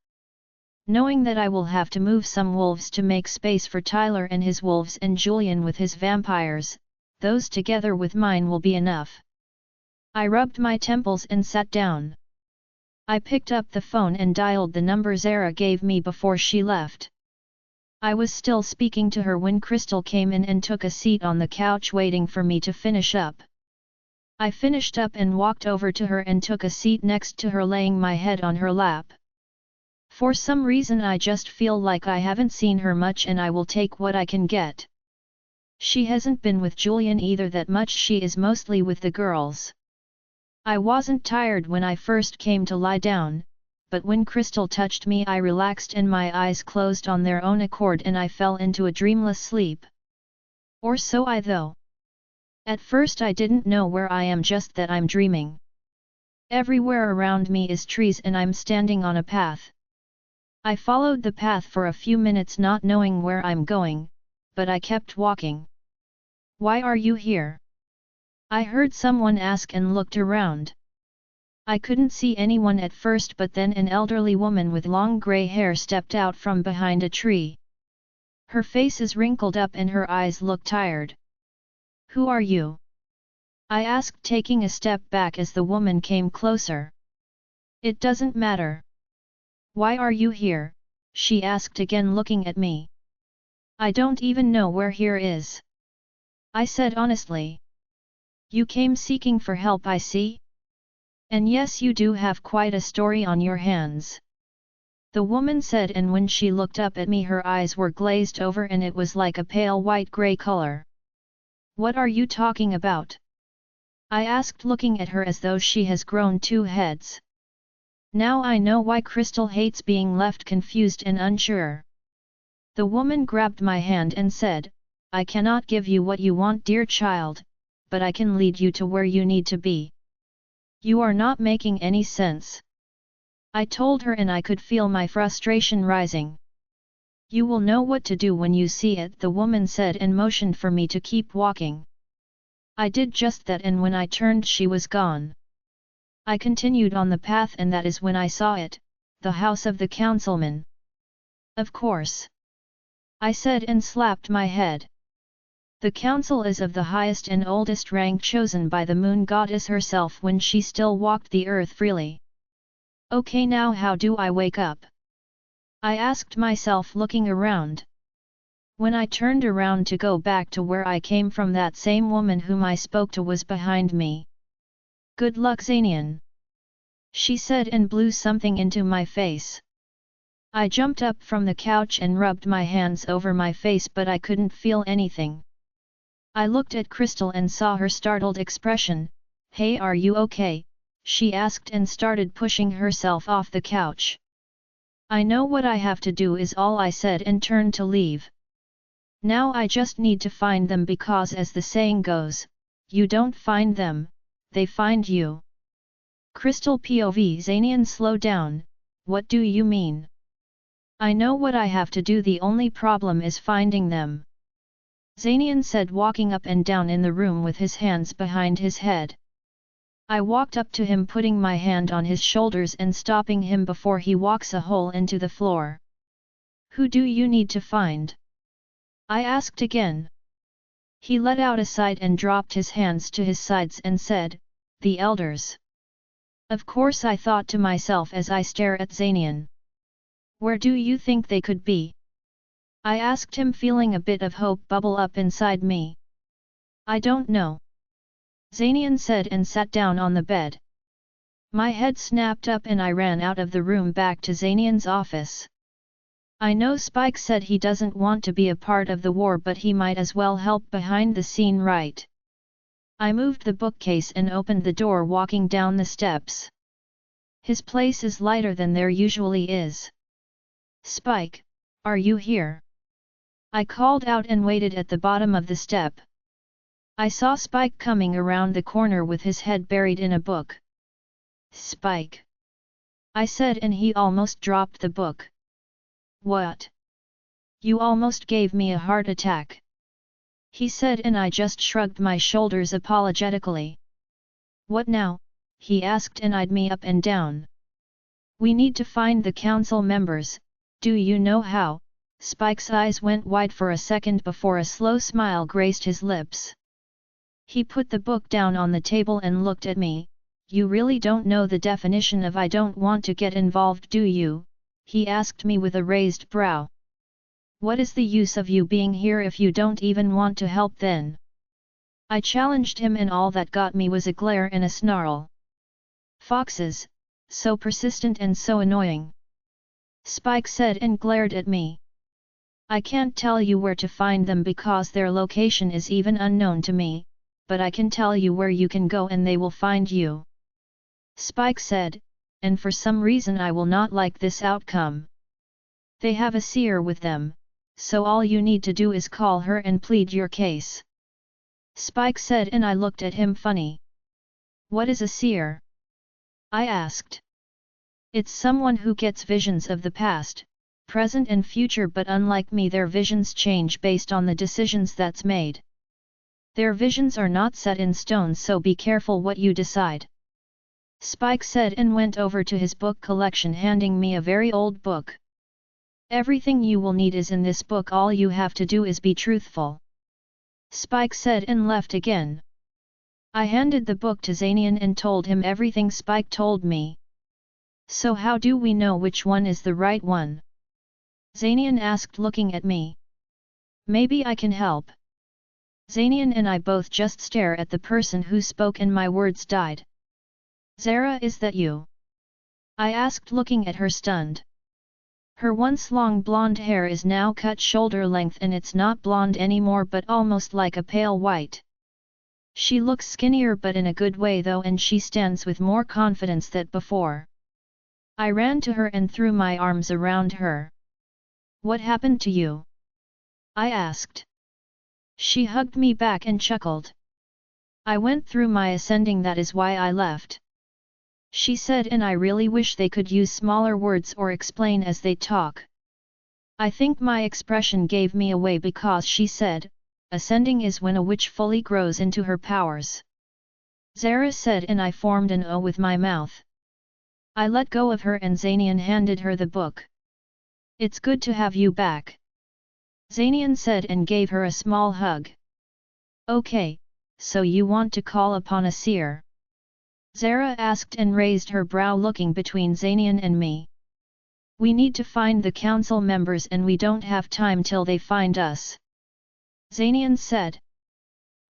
Knowing that I will have to move some wolves to make space for Tyler and his wolves and Julian with his vampires, those together with mine will be enough. I rubbed my temples and sat down. I picked up the phone and dialed the number Zara gave me before she left. I was still speaking to her when Crystal came in and took a seat on the couch waiting for me to finish up. I finished up and walked over to her and took a seat next to her, laying my head on her lap. For some reason I just feel like I haven't seen her much and I will take what I can get. She hasn't been with Julian either that much, she is mostly with the girls. I wasn't tired when I first came to lie down, but when Crystal touched me I relaxed and my eyes closed on their own accord and I fell into a dreamless sleep. Or so I thought. At first I didn't know where I am, just that I'm dreaming. Everywhere around me is trees and I'm standing on a path. I followed the path for a few minutes not knowing where I'm going, but I kept walking. "Why are you here?" I heard someone ask and looked around. I couldn't see anyone at first, but then an elderly woman with long grey hair stepped out from behind a tree. Her face is wrinkled up and her eyes look tired. "Who are you?" I asked, taking a step back as the woman came closer. "It doesn't matter." "Why are you here?" she asked again, looking at me. "I don't even know where here is," I said honestly. "You came seeking for help, I see? And yes, you do have quite a story on your hands," the woman said, and when she looked up at me her eyes were glazed over and it was like a pale white-grey color. "What are you talking about?" I asked, looking at her as though she has grown two heads. Now I know why Crystal hates being left confused and unsure. The woman grabbed my hand and said, "I cannot give you what you want, dear child, but I can lead you to where you need to be." "You are not making any sense," I told her, and I could feel my frustration rising. "You will know what to do when you see it," the woman said, and motioned for me to keep walking. I did just that, and when I turned she was gone. I continued on the path, and that is when I saw it, the house of the councilman. "Of course," I said and slapped my head. "The council is of the highest and oldest rank, chosen by the moon goddess herself when she still walked the earth freely." "Okay, now how do I wake up?" I asked myself, looking around. When I turned around to go back to where I came from, that same woman whom I spoke to was behind me. "Good luck, Zanian," she said and blew something into my face. I jumped up from the couch and rubbed my hands over my face, but I couldn't feel anything. I looked at Crystal and saw her startled expression. "Hey, are you okay?" she asked and started pushing herself off the couch. "I know what I have to do," is all I said and turned to leave. Now I just need to find them, because as the saying goes, you don't find them, they find you. Crystal POV: Zanian, slow down, what do you mean? I know what I have to do, the only problem is finding them. Zanian said, walking up and down in the room with his hands behind his head. I walked up to him, putting my hand on his shoulders and stopping him before he walks a hole into the floor. "Who do you need to find?" I asked again. He let out a sigh and dropped his hands to his sides and said, "The elders." Of course, I thought to myself as I stare at Zanian. Where do you think they could be? I asked him, feeling a bit of hope bubble up inside me. I don't know, Zanian said and sat down on the bed. My head snapped up and I ran out of the room back to Zanian's office. I know Spike said he doesn't want to be a part of the war, but he might as well help behind the scene, right? I moved the bookcase and opened the door, walking down the steps. His place is lighter than there usually is. Spike, are you here? I called out and waited at the bottom of the step. I saw Spike coming around the corner with his head buried in a book. Spike, I said, and he almost dropped the book. What? You almost gave me a heart attack, he said, and I just shrugged my shoulders apologetically. What now? He asked and eyed me up and down. We need to find the council members. Do you know how? Spike's eyes went wide for a second before a slow smile graced his lips. He put the book down on the table and looked at me. You really don't know the definition of I don't want to get involved, do you? He asked me with a raised brow. What is the use of you being here if you don't even want to help then? I challenged him, and all that got me was a glare and a snarl. Foxes, so persistent and so annoying, Spike said and glared at me. I can't tell you where to find them because their location is even unknown to me, but I can tell you where you can go and they will find you, Spike said, and for some reason I will not like this outcome. They have a seer with them, so all you need to do is call her and plead your case, Spike said, and I looked at him funny. What is a seer? I asked. It's someone who gets visions of the past, present and future, but unlike me their visions change based on the decisions that's made. Their visions are not set in stone, so be careful what you decide, Spike said, and went over to his book collection, handing me a very old book. Everything you will need is in this book, all you have to do is be truthful, Spike said, and left again. I handed the book to Zanian and told him everything Spike told me. So how do we know which one is the right one? Zanian asked, looking at me. Maybe I can help. Zanian and I both just stare at the person who spoke and my words died. Zara, is that you? I asked, looking at her stunned. Her once long blonde hair is now cut shoulder length, and it's not blonde anymore but almost like a pale white. She looks skinnier but in a good way though, and she stands with more confidence than before. I ran to her and threw my arms around her. What happened to you? I asked. She hugged me back and chuckled. I went through my ascending, that is why I left, she said, and I really wish they could use smaller words or explain as they talk. I think my expression gave me away because she said, ascending is when a witch fully grows into her powers, Zara said, and I formed an O with my mouth. I let go of her and Zanian handed her the book. It's good to have you back, Zanian said, and gave her a small hug. Okay, so you want to call upon a seer? Zara asked and raised her brow, looking between Zanian and me. We need to find the council members and we don't have time till they find us, Zanian said.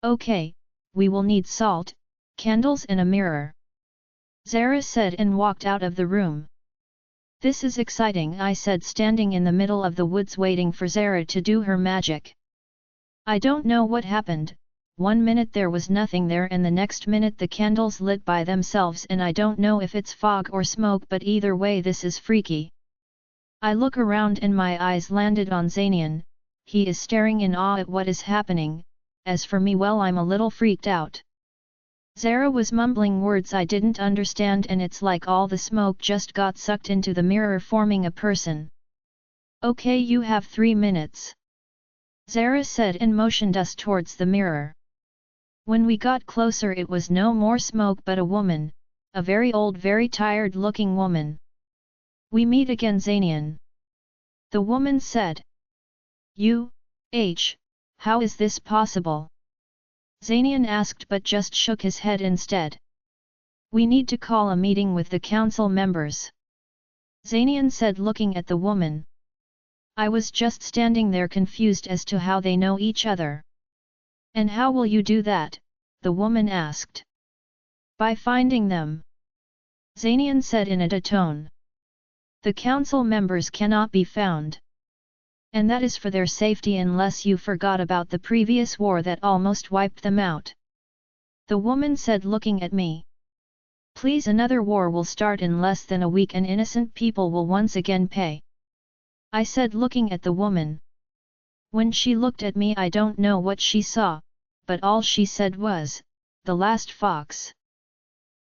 Okay, we will need salt, candles and a mirror, Zara said, and walked out of the room. This is exciting, I said, standing in the middle of the woods waiting for Zara to do her magic. I don't know what happened. One minute there was nothing there and the next minute the candles lit by themselves, and I don't know if it's fog or smoke, but either way this is freaky. I look around and my eyes landed on Zanian. He is staring in awe at what is happening. As for me, well, I'm a little freaked out. Zara was mumbling words I didn't understand, and it's like all the smoke just got sucked into the mirror, forming a person. Okay, you have 3 minutes, Zara said, and motioned us towards the mirror. When we got closer it was no more smoke but a woman, a very old, very tired looking woman. We meet again, Zanian, the woman said. How is this possible? Zanian asked, but just shook his head instead. We need to call a meeting with the council members. Zanian said, looking at the woman. I was just standing there confused as to how they know each other. And how will you do that? The woman asked. By finding them. Zanian said in a tone. The council members cannot be found. And that is for their safety unless you forgot about the previous war that almost wiped them out. The woman said, looking at me. Please, another war will start in less than a week and innocent people will once again pay. I said, looking at the woman. When she looked at me, I don't know what she saw, but all she said was, the last fox.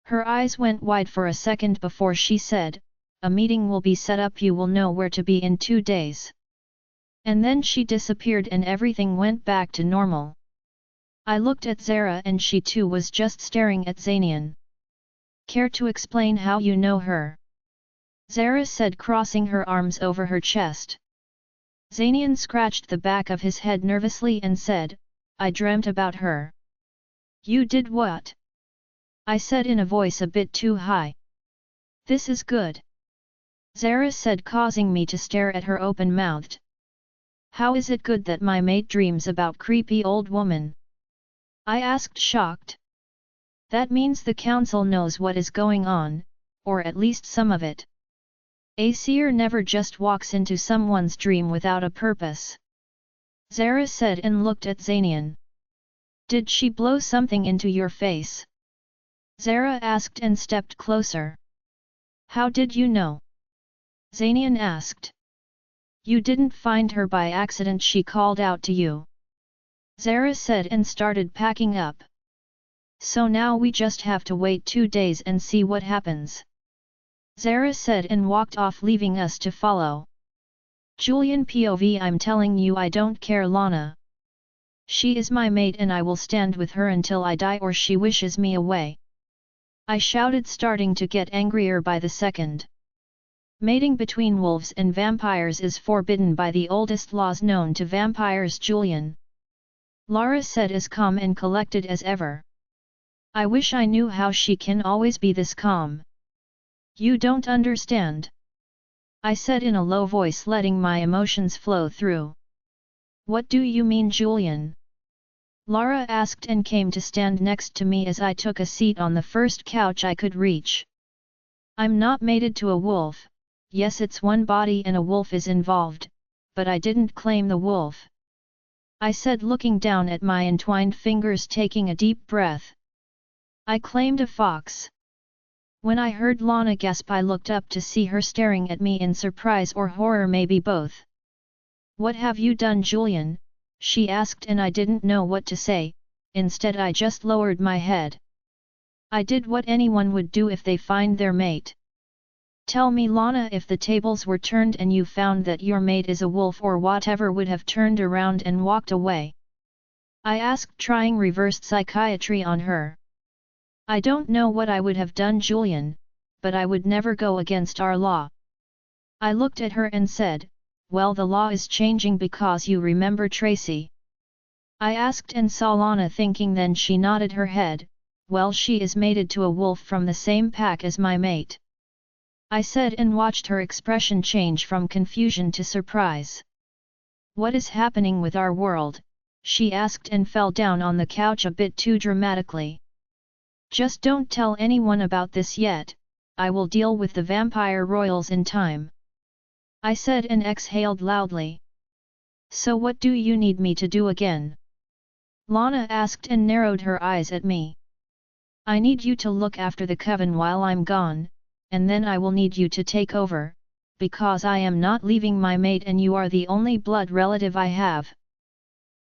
Her eyes went wide for a second before she said, a meeting will be set up, you will know where to be in 2 days. And then she disappeared and everything went back to normal. I looked at Zara and she too was just staring at Zanian. Care to explain how you know her? Zara said, crossing her arms over her chest. Zanian scratched the back of his head nervously and said, I dreamt about her. You did what? I said in a voice a bit too high. This is good. Zara said, causing me to stare at her open-mouthed. How is it good that my mate dreams about creepy old woman? I asked, shocked. That means the council knows what is going on, or at least some of it. A seer never just walks into someone's dream without a purpose. Zara said and looked at Zanian. Did she blow something into your face? Zara asked and stepped closer. How did you know? Zanian asked. You didn't find her by accident, she called out to you. Zara said and started packing up. So now we just have to wait 2 days and see what happens. Zara said and walked off, leaving us to follow. Julian POV, I'm telling you I don't care, Lana. She is my mate and I will stand with her until I die or she wishes me away. I shouted, starting to get angrier by the second. Mating between wolves and vampires is forbidden by the oldest laws known to vampires, Julian. Lara said, as calm and collected as ever. I wish I knew how she can always be this calm. You don't understand. I said in a low voice, letting my emotions flow through. What do you mean, Julian? Lara asked and came to stand next to me as I took a seat on the first couch I could reach. I'm not mated to a wolf. Yes, it's one body and a wolf is involved, but I didn't claim the wolf. I said, looking down at my entwined fingers, taking a deep breath. I claimed a fox. When I heard Lana gasp, I looked up to see her staring at me in surprise or horror, maybe both. What have you done, Julian? She asked, and I didn't know what to say. Instead I just lowered my head. I did what anyone would do if they find their mate. Tell me, Lana, if the tables were turned and you found that your mate is a wolf or whatever, would have turned around and walked away? I asked, trying reversed psychiatry on her. I don't know what I would have done, Julian, but I would never go against our law. I looked at her and said, well, the law is changing because you remember Tracy? I asked and saw Lana thinking, then she nodded her head. Well, she is mated to a wolf from the same pack as my mate. I said and watched her expression change from confusion to surprise. What is happening with our world? She asked and fell down on the couch a bit too dramatically. Just don't tell anyone about this yet, I will deal with the vampire royals in time. I said and exhaled loudly. So what do you need me to do again? Lana asked and narrowed her eyes at me. I need you to look after the coven while I'm gone, and then I will need you to take over, because I am not leaving my mate and you are the only blood relative I have.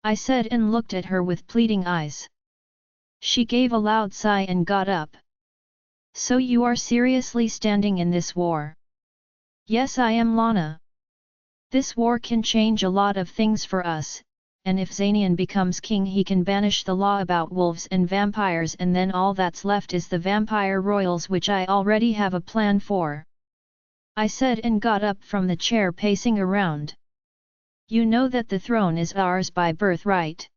I said and looked at her with pleading eyes. She gave a loud sigh and got up. So you are seriously standing in this war? Yes, I am, Lana. This war can change a lot of things for us, and if Zanian becomes king, he can banish the law about wolves and vampires, and then all that's left is the vampire royals, which I already have a plan for. I said and got up from the chair, pacing around. You know that the throne is ours by birthright?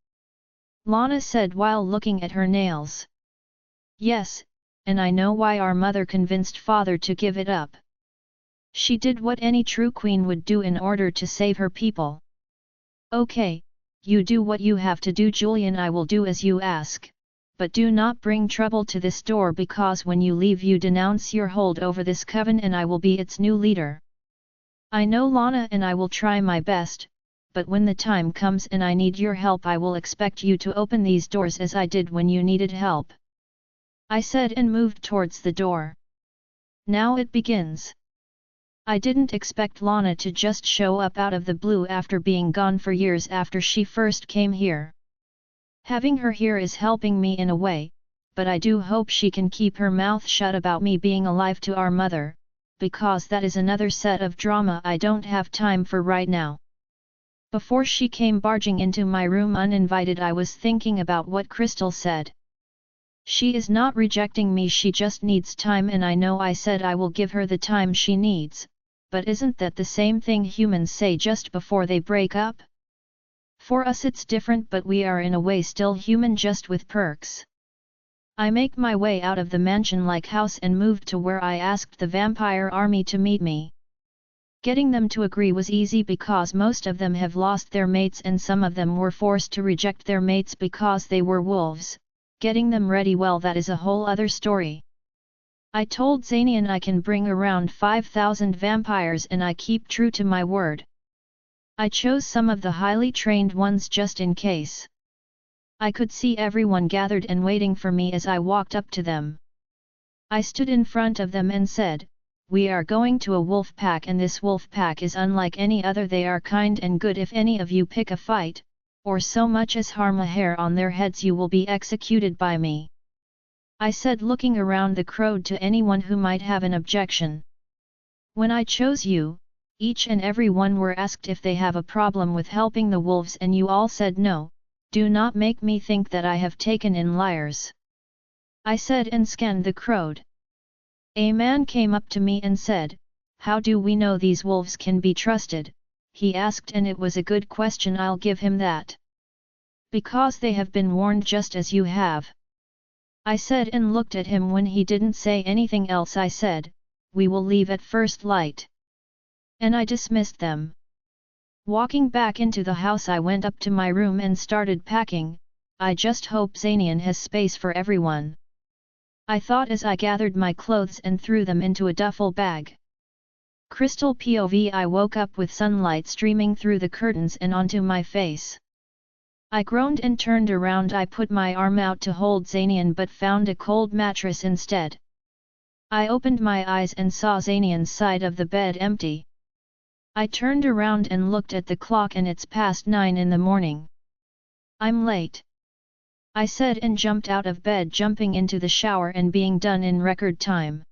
Lana said while looking at her nails. Yes, and I know why our mother convinced father to give it up. She did what any true queen would do in order to save her people. Okay, you do what you have to do, Julian. I will do as you ask, but do not bring trouble to this door, because when you leave you denounce your hold over this coven and I will be its new leader. I know, Lana, and I will try my best, but when the time comes and I need your help, I will expect you to open these doors as I did when you needed help. I said and moved towards the door. Now it begins. I didn't expect Lana to just show up out of the blue after being gone for years after she first came here. Having her here is helping me in a way, but I do hope she can keep her mouth shut about me being alive to our mother, because that is another set of drama I don't have time for right now. Before she came barging into my room uninvited, I was thinking about what Crystal said. She is not rejecting me, she just needs time, and I know I said I will give her the time she needs, but isn't that the same thing humans say just before they break up? For us it's different, but we are in a way still human, just with perks. I make my way out of the mansion-like house and moved to where I asked the vampire army to meet me. Getting them to agree was easy because most of them have lost their mates and some of them were forced to reject their mates because they were wolves. Getting them ready, well, that is a whole other story. I told Zanian I can bring around 5,000 vampires and I keep true to my word. I chose some of the highly trained ones just in case. I could see everyone gathered and waiting for me as I walked up to them. I stood in front of them and said, "We are going to a wolf pack, and this wolf pack is unlike any other. They are kind and good. If any of you pick a fight, or so much as harm a hair on their heads, you will be executed by me," I said, looking around the crowd to anyone who might have an objection. "When I chose you, each and every one were asked if they have a problem with helping the wolves, and you all said no. Do not make me think that I have taken in liars," I said and scanned the crowd. A man came up to me and said, "How do we know these wolves can be trusted?" he asked, and it was a good question, I'll give him that. "Because they have been warned just as you have," I said, and looked at him. When he didn't say anything else, I said, "We will leave at first light." And I dismissed them. Walking back into the house, I went up to my room and started packing. I just hope Zanian has space for everyone, I thought as I gathered my clothes and threw them into a duffel bag. Crystal POV. I woke up with sunlight streaming through the curtains and onto my face. I groaned and turned around. I put my arm out to hold Zanian but found a cold mattress instead. I opened my eyes and saw Zanian's side of the bed empty. I turned around and looked at the clock, and it's past 9 in the morning. "I'm late," I said, and jumped out of bed, jumping into the shower and being done in record time.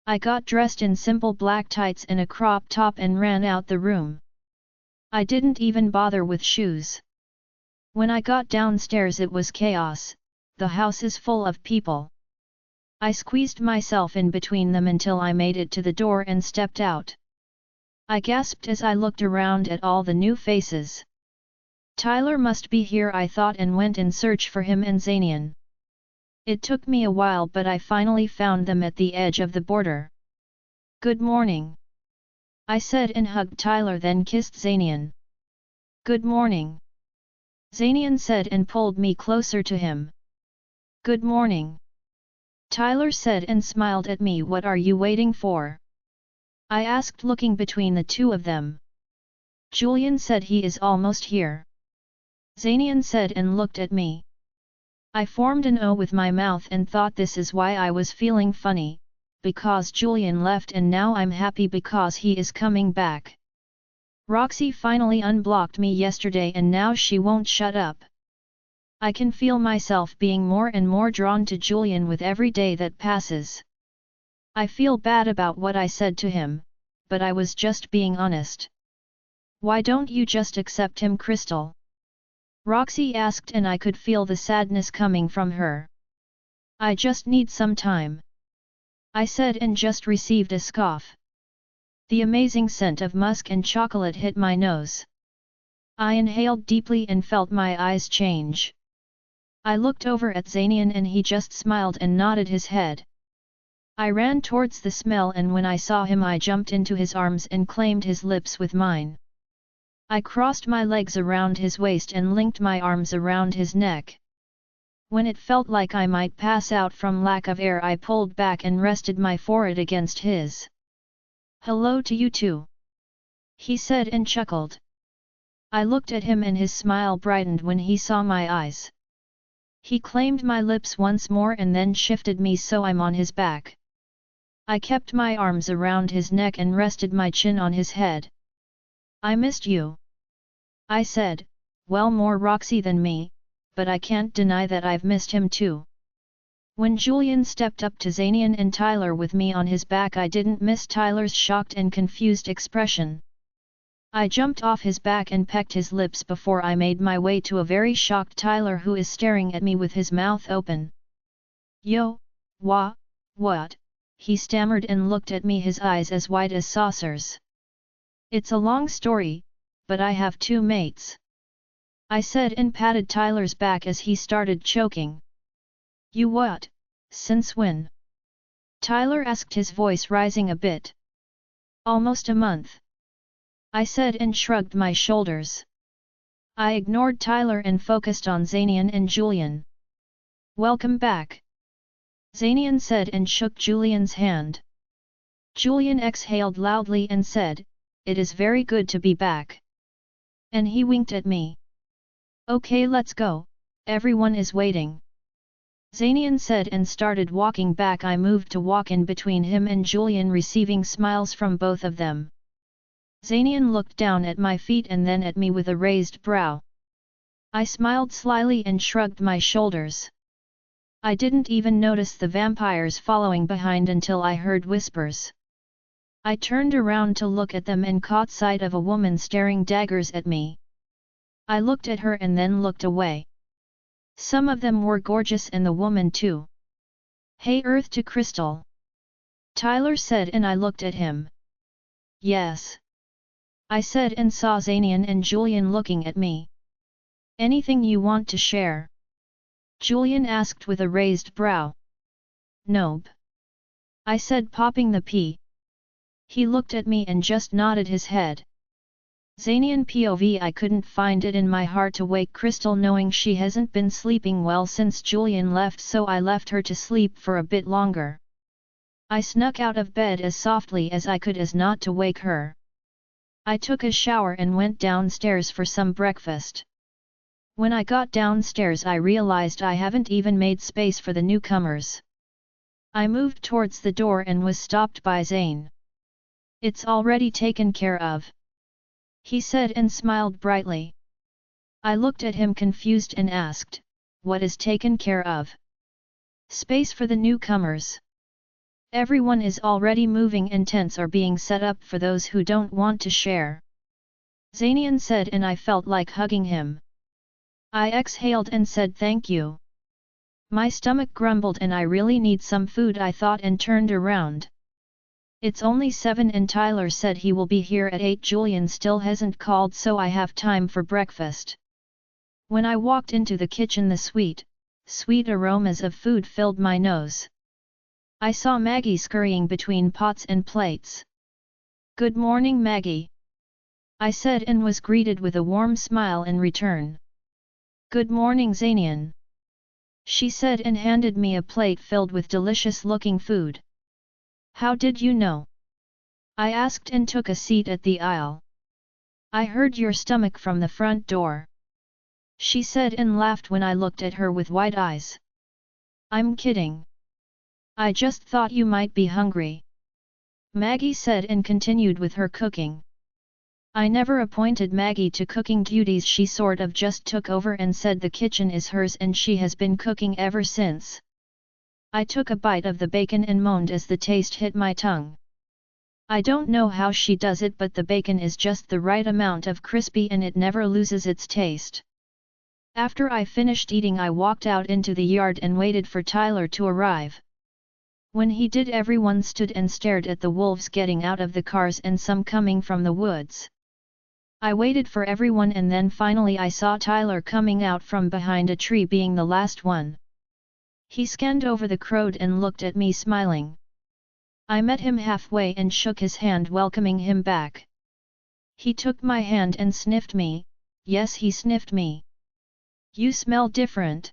I got dressed in simple black tights and a crop top and ran out the room. I didn't even bother with shoes. When I got downstairs, it was chaos. The house is full of people. I squeezed myself in between them until I made it to the door and stepped out. I gasped as I looked around at all the new faces. Tyler must be here, I thought, and went in search for him and Zanian. It took me a while, but I finally found them at the edge of the border. "Good morning," I said, and hugged Tyler, then kissed Zanian. "Good morning," Zanian said and pulled me closer to him. "Good morning," Tyler said and smiled at me. "What are you waiting for?" I asked, looking between the two of them. "Julian said he is almost here," Zanian said and looked at me. I formed an O with my mouth and thought this is why I was feeling funny, because Julian left, and now I'm happy because he is coming back. Roxy finally unblocked me yesterday and now she won't shut up. I can feel myself being more and more drawn to Julian with every day that passes. I feel bad about what I said to him, but I was just being honest. "Why don't you just accept him, Crystal?" Roxy asked, and I could feel the sadness coming from her. "I just need some time," I said, and just received a scoff. The amazing scent of musk and chocolate hit my nose. I inhaled deeply and felt my eyes change. I looked over at Zanian and he just smiled and nodded his head. I ran towards the smell and when I saw him I jumped into his arms and claimed his lips with mine. I crossed my legs around his waist and linked my arms around his neck. When it felt like I might pass out from lack of air I pulled back and rested my forehead against his. "Hello to you too," he said and chuckled. I looked at him and his smile brightened when he saw my eyes. He claimed my lips once more and then shifted me so I'm on his back. I kept my arms around his neck and rested my chin on his head. "I missed you," I said, well more Roxy than me, but I can't deny that I've missed him too. When Julian stepped up to Zanian and Tyler with me on his back I didn't miss Tyler's shocked and confused expression. I jumped off his back and pecked his lips before I made my way to a very shocked Tyler who is staring at me with his mouth open. "Yo, what?" he stammered and looked at me, his eyes as wide as saucers. "It's a long story, but I have 2 mates," I said and patted Tyler's back as he started choking. "You what? Since when?" Tyler asked, his voice rising a bit. "Almost a month," I said and shrugged my shoulders. I ignored Tyler and focused on Zanian and Julian. "Welcome back," Zanian said and shook Julian's hand. Julian exhaled loudly and said, "It is very good to be back." And he winked at me. "Okay, let's go, everyone is waiting," Zanian said and started walking back. I moved to walk in between him and Julian, receiving smiles from both of them. Zanian looked down at my feet and then at me with a raised brow. I smiled slyly and shrugged my shoulders. I didn't even notice the vampires following behind until I heard whispers. I turned around to look at them and caught sight of a woman staring daggers at me. I looked at her and then looked away. Some of them were gorgeous and the woman too. "Hey, Earth to Crystal," Tyler said and I looked at him. "Yes," I said and saw Zanian and Julian looking at me. "Anything you want to share?" Julian asked with a raised brow. "Nope," I said, popping the pea. He looked at me and just nodded his head. Zanian POV. I couldn't find it in my heart to wake Crystal knowing she hasn't been sleeping well since Julian left, so I left her to sleep for a bit longer. I snuck out of bed as softly as I could as not to wake her. I took a shower and went downstairs for some breakfast. When I got downstairs I realized I haven't even made space for the newcomers. I moved towards the door and was stopped by Zane. "It's already taken care of," he said and smiled brightly. I looked at him confused and asked, "What is taken care of?" "Space for the newcomers. Everyone is already moving and tents are being set up for those who don't want to share," Zanian said and I felt like hugging him. I exhaled and said thank you. My stomach grumbled and I really need some food, I thought, and turned around. It's only 7 and Tyler said he will be here at 8. Julian still hasn't called, so I have time for breakfast. When I walked into the kitchen the sweet aromas of food filled my nose. I saw Maggie scurrying between pots and plates. "Good morning, Maggie," I said and was greeted with a warm smile in return. "Good morning, Zanian," she said and handed me a plate filled with delicious-looking food. "How did you know?" I asked and took a seat at the aisle. "I heard your stomach from the front door," she said and laughed when I looked at her with wide eyes. "I'm kidding. I just thought you might be hungry," Maggie said and continued with her cooking. I never appointed Maggie to cooking duties, she sort of just took over and said the kitchen is hers and she has been cooking ever since. I took a bite of the bacon and moaned as the taste hit my tongue. I don't know how she does it, but the bacon is just the right amount of crispy and it never loses its taste. After I finished eating I walked out into the yard and waited for Tyler to arrive. When he did, everyone stood and stared at the wolves getting out of the cars and some coming from the woods. I waited for everyone and then finally I saw Tyler coming out from behind a tree, being the last one. He scanned over the crowd and looked at me smiling. I met him halfway and shook his hand, welcoming him back. He took my hand and sniffed me. Yes, he sniffed me. "You smell different,"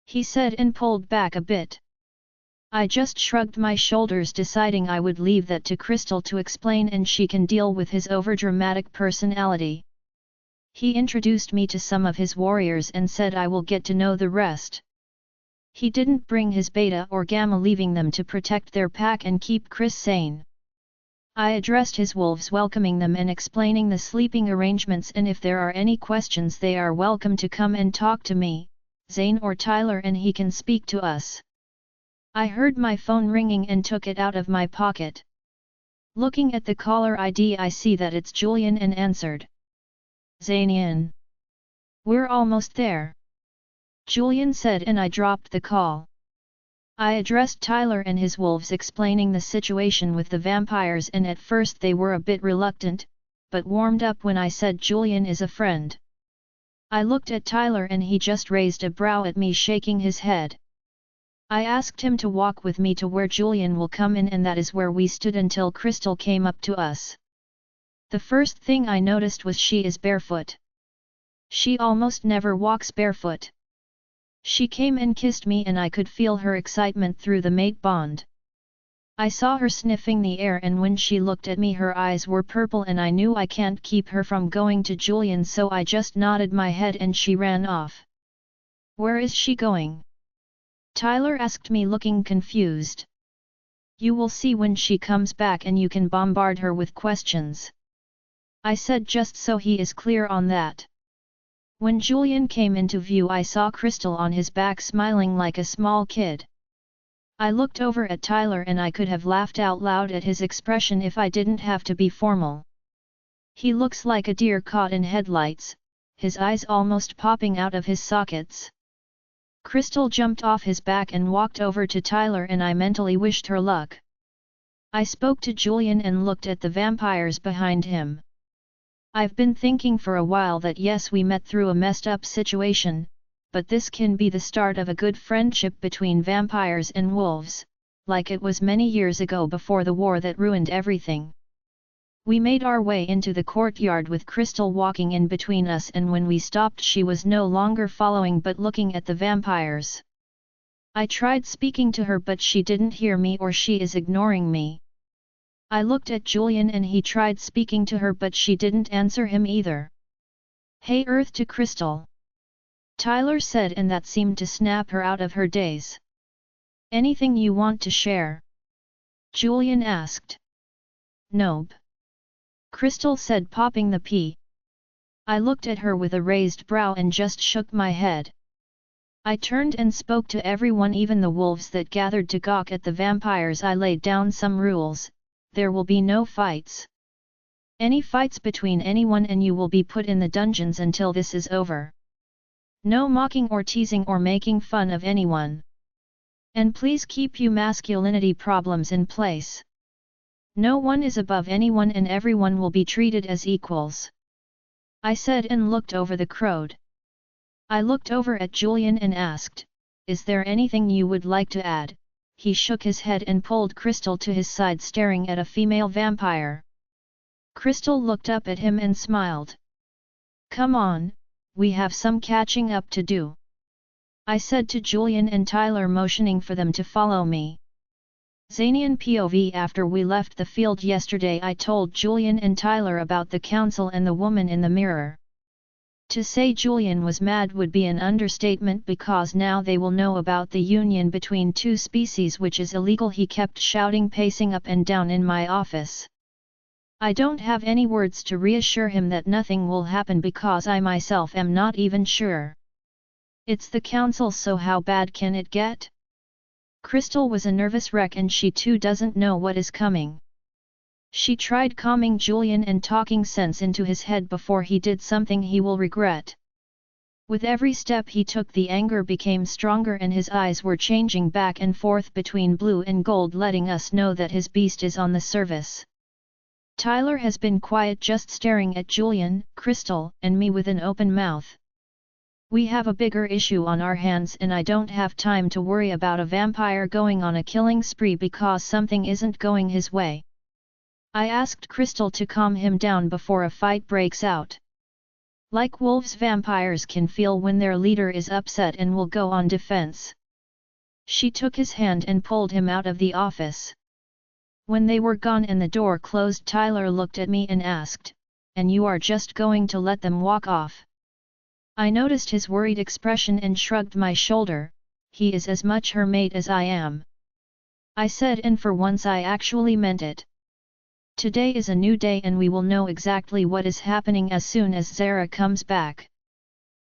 he said and pulled back a bit. I just shrugged my shoulders, deciding I would leave that to Crystal to explain, and she can deal with his overdramatic personality. He introduced me to some of his warriors and said I will get to know the rest. He didn't bring his beta or gamma, leaving them to protect their pack and keep Chris sane. I addressed his wolves, welcoming them and explaining the sleeping arrangements, and if there are any questions they are welcome to come and talk to me, Zane or Tyler, and he can speak to us. I heard my phone ringing and took it out of my pocket. Looking at the caller ID, I see that it's Julian and answered. "Zanian. We're almost there," Julian said, and I dropped the call. I addressed Tyler and his wolves, explaining the situation with the vampires, and at first they were a bit reluctant, but warmed up when I said Julian is a friend. I looked at Tyler and he just raised a brow at me, shaking his head. I asked him to walk with me to where Julian will come in, and that is where we stood until Crystal came up to us. The first thing I noticed was she is barefoot. She almost never walks barefoot. She came and kissed me, and I could feel her excitement through the mate bond. I saw her sniffing the air, and when she looked at me her eyes were purple, and I knew I can't keep her from going to Julian, so I just nodded my head and she ran off. "Where is she going?" Tyler asked me, looking confused. "You will see when she comes back, and you can bombard her with questions," I said, just so he is clear on that. When Julian came into view, I saw Crystal on his back, smiling like a small kid. I looked over at Tyler and I could have laughed out loud at his expression if I didn't have to be formal. He looks like a deer caught in headlights, his eyes almost popping out of his sockets. Crystal jumped off his back and walked over to Tyler, and I mentally wished her luck. I spoke to Julian and looked at the vampires behind him. "I've been thinking for a while that yes, we met through a messed up situation, but this can be the start of a good friendship between vampires and wolves, like it was many years ago before the war that ruined everything." We made our way into the courtyard with Crystal walking in between us, and when we stopped she was no longer following but looking at the vampires. I tried speaking to her, but she didn't hear me, or she is ignoring me. I looked at Julian and he tried speaking to her, but she didn't answer him either. "Hey Earth to Crystal," Tyler said, and that seemed to snap her out of her daze. "Anything you want to share?" Julian asked. "Nope," Crystal said, popping the pea. I looked at her with a raised brow and just shook my head. I turned and spoke to everyone, even the wolves that gathered to gawk at the vampires. I laid down some rules. There will be no fights. Any fights between anyone and you will be put in the dungeons until this is over. No mocking or teasing or making fun of anyone. And please keep your masculinity problems in place. No one is above anyone and everyone will be treated as equals," I said, and looked over the crowd. I looked over at Julian and asked, "Is there anything you would like to add?" He shook his head and pulled Crystal to his side, staring at a female vampire. Crystal looked up at him and smiled. "Come on, we have some catching up to do," I said to Julian and Tyler, motioning for them to follow me. Zanian POV. After we left the field yesterday, I told Julian and Tyler about the council and the woman in the mirror. To say Julian was mad would be an understatement, because now they will know about the union between two species, which is illegal, he kept shouting, pacing up and down in my office. I don't have any words to reassure him that nothing will happen, because I myself am not even sure. It's the council, so how bad can it get? Crystal was a nervous wreck and she too doesn't know what is coming. She tried calming Julian and talking sense into his head before he did something he will regret. With every step he took, the anger became stronger and his eyes were changing back and forth between blue and gold, letting us know that his beast is on the service. Tyler has been quiet, just staring at Julian, Crystal, and me with an open mouth. We have a bigger issue on our hands and I don't have time to worry about a vampire going on a killing spree because something isn't going his way. I asked Crystal to calm him down before a fight breaks out. Like wolves, vampires can feel when their leader is upset and will go on defense. She took his hand and pulled him out of the office. When they were gone and the door closed, Tyler looked at me and asked, "And you are just going to let them walk off?" I noticed his worried expression and shrugged my shoulder. He is as much her mate as I am, I said, and for once I actually meant it. Today is a new day and we will know exactly what is happening as soon as Zara comes back.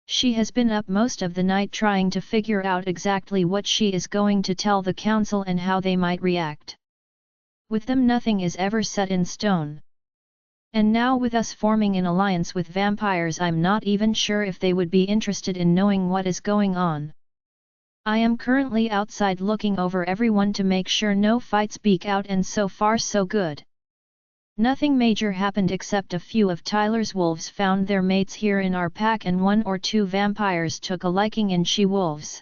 She has been up most of the night trying to figure out exactly what she is going to tell the council and how they might react. With them nothing is ever set in stone. And now with us forming an alliance with vampires, I'm not even sure if they would be interested in knowing what is going on. I am currently outside looking over everyone to make sure no fights break out, and so far so good. Nothing major happened except a few of Tyler's wolves found their mates here in our pack and 1 or 2 vampires took a liking in she-wolves.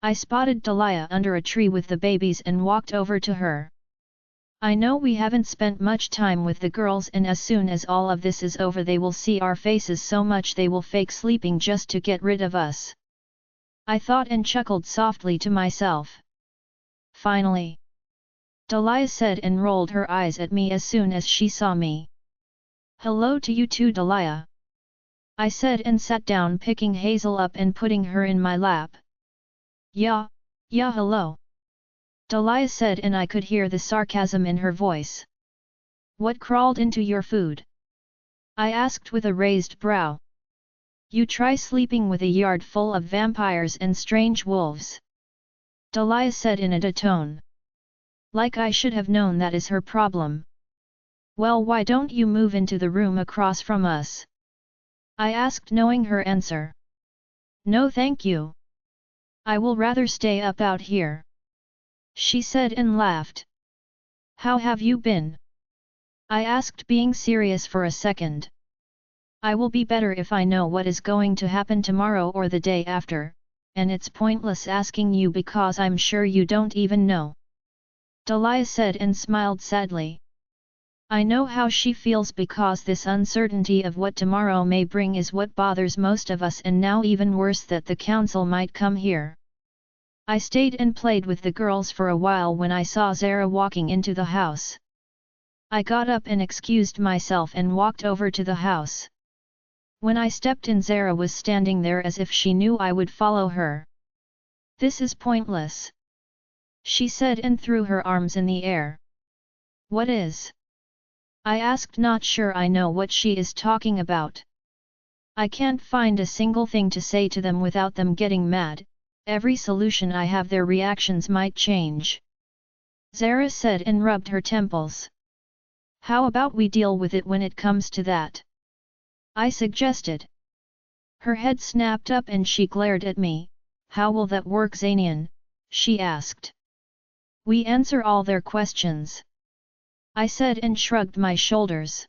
I spotted Delia under a tree with the babies and walked over to her. I know we haven't spent much time with the girls and as soon as all of this is over they will see our faces so much they will fake sleeping just to get rid of us. I thought and chuckled softly to myself. Finally, Delia said and rolled her eyes at me as soon as she saw me. "Hello to you too, Delia," I said and sat down, picking Hazel up and putting her in my lap. Yeah, hello," Delia said, and I could hear the sarcasm in her voice. "What crawled into your food?" I asked with a raised brow. "You try sleeping with a yard full of vampires and strange wolves," Delia said in a tone. Like I should have known that is her problem. "Well, why don't you move into the room across from us?" I asked, knowing her answer. "No thank you. I will rather stay up out here," she said and laughed. "How have you been?" I asked, being serious for a second. "I will be better if I know what is going to happen tomorrow or the day after, and it's pointless asking you because I'm sure you don't even know," Delia said and smiled sadly. I know how she feels because this uncertainty of what tomorrow may bring is what bothers most of us, and now even worse that the council might come here. I stayed and played with the girls for a while when I saw Zara walking into the house. I got up and excused myself and walked over to the house. When I stepped in, Zara was standing there as if she knew I would follow her. "This is pointless," she said and threw her arms in the air. "What is?" I asked, not sure I know what she is talking about. "I can't find a single thing to say to them without them getting mad. Every solution I have their reactions might change," Zara said and rubbed her temples. "How about we deal with it when it comes to that?" I suggested. Her head snapped up and she glared at me. "How will that work, Zanian?" she asked. "We answer all their questions," I said and shrugged my shoulders.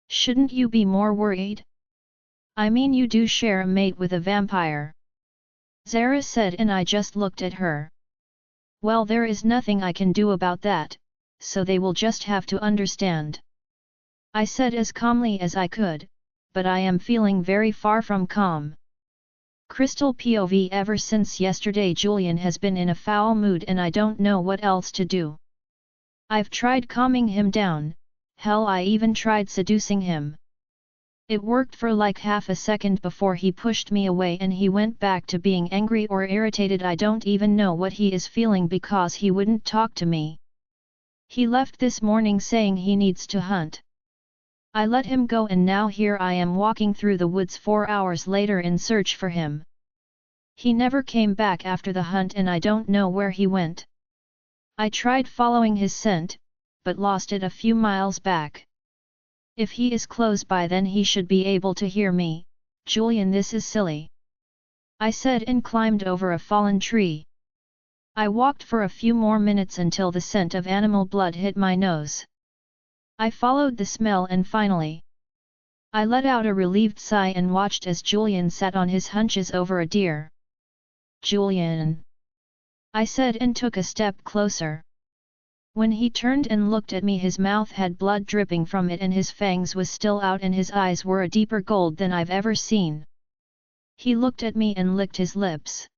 "Shouldn't you be more worried? I mean, you do share a mate with a vampire," Zara said, and I just looked at her. "Well, there is nothing I can do about that, so they will just have to understand," I said as calmly as I could, but I am feeling very far from calm. Crystal POV: ever since yesterday Julian has been in a foul mood and I don't know what else to do. I've tried calming him down, hell, I even tried seducing him. It worked for like half a second before he pushed me away and he went back to being angry or irritated. I don't even know what he is feeling because he wouldn't talk to me. He left this morning saying he needs to hunt. I let him go and now here I am walking through the woods 4 hours later in search for him. He never came back after the hunt and I don't know where he went. I tried following his scent, but lost it a few miles back. If he is close by then he should be able to hear me. Julian, this is silly," I said and climbed over a fallen tree. I walked for a few more minutes until the scent of animal blood hit my nose. I followed the smell and finally, I let out a relieved sigh and watched as Julian sat on his hunches over a deer. Julian, I said and took a step closer. When he turned and looked at me, his mouth had blood dripping from it and his fangs was still out and his eyes were a deeper gold than I've ever seen. He looked at me and licked his lips.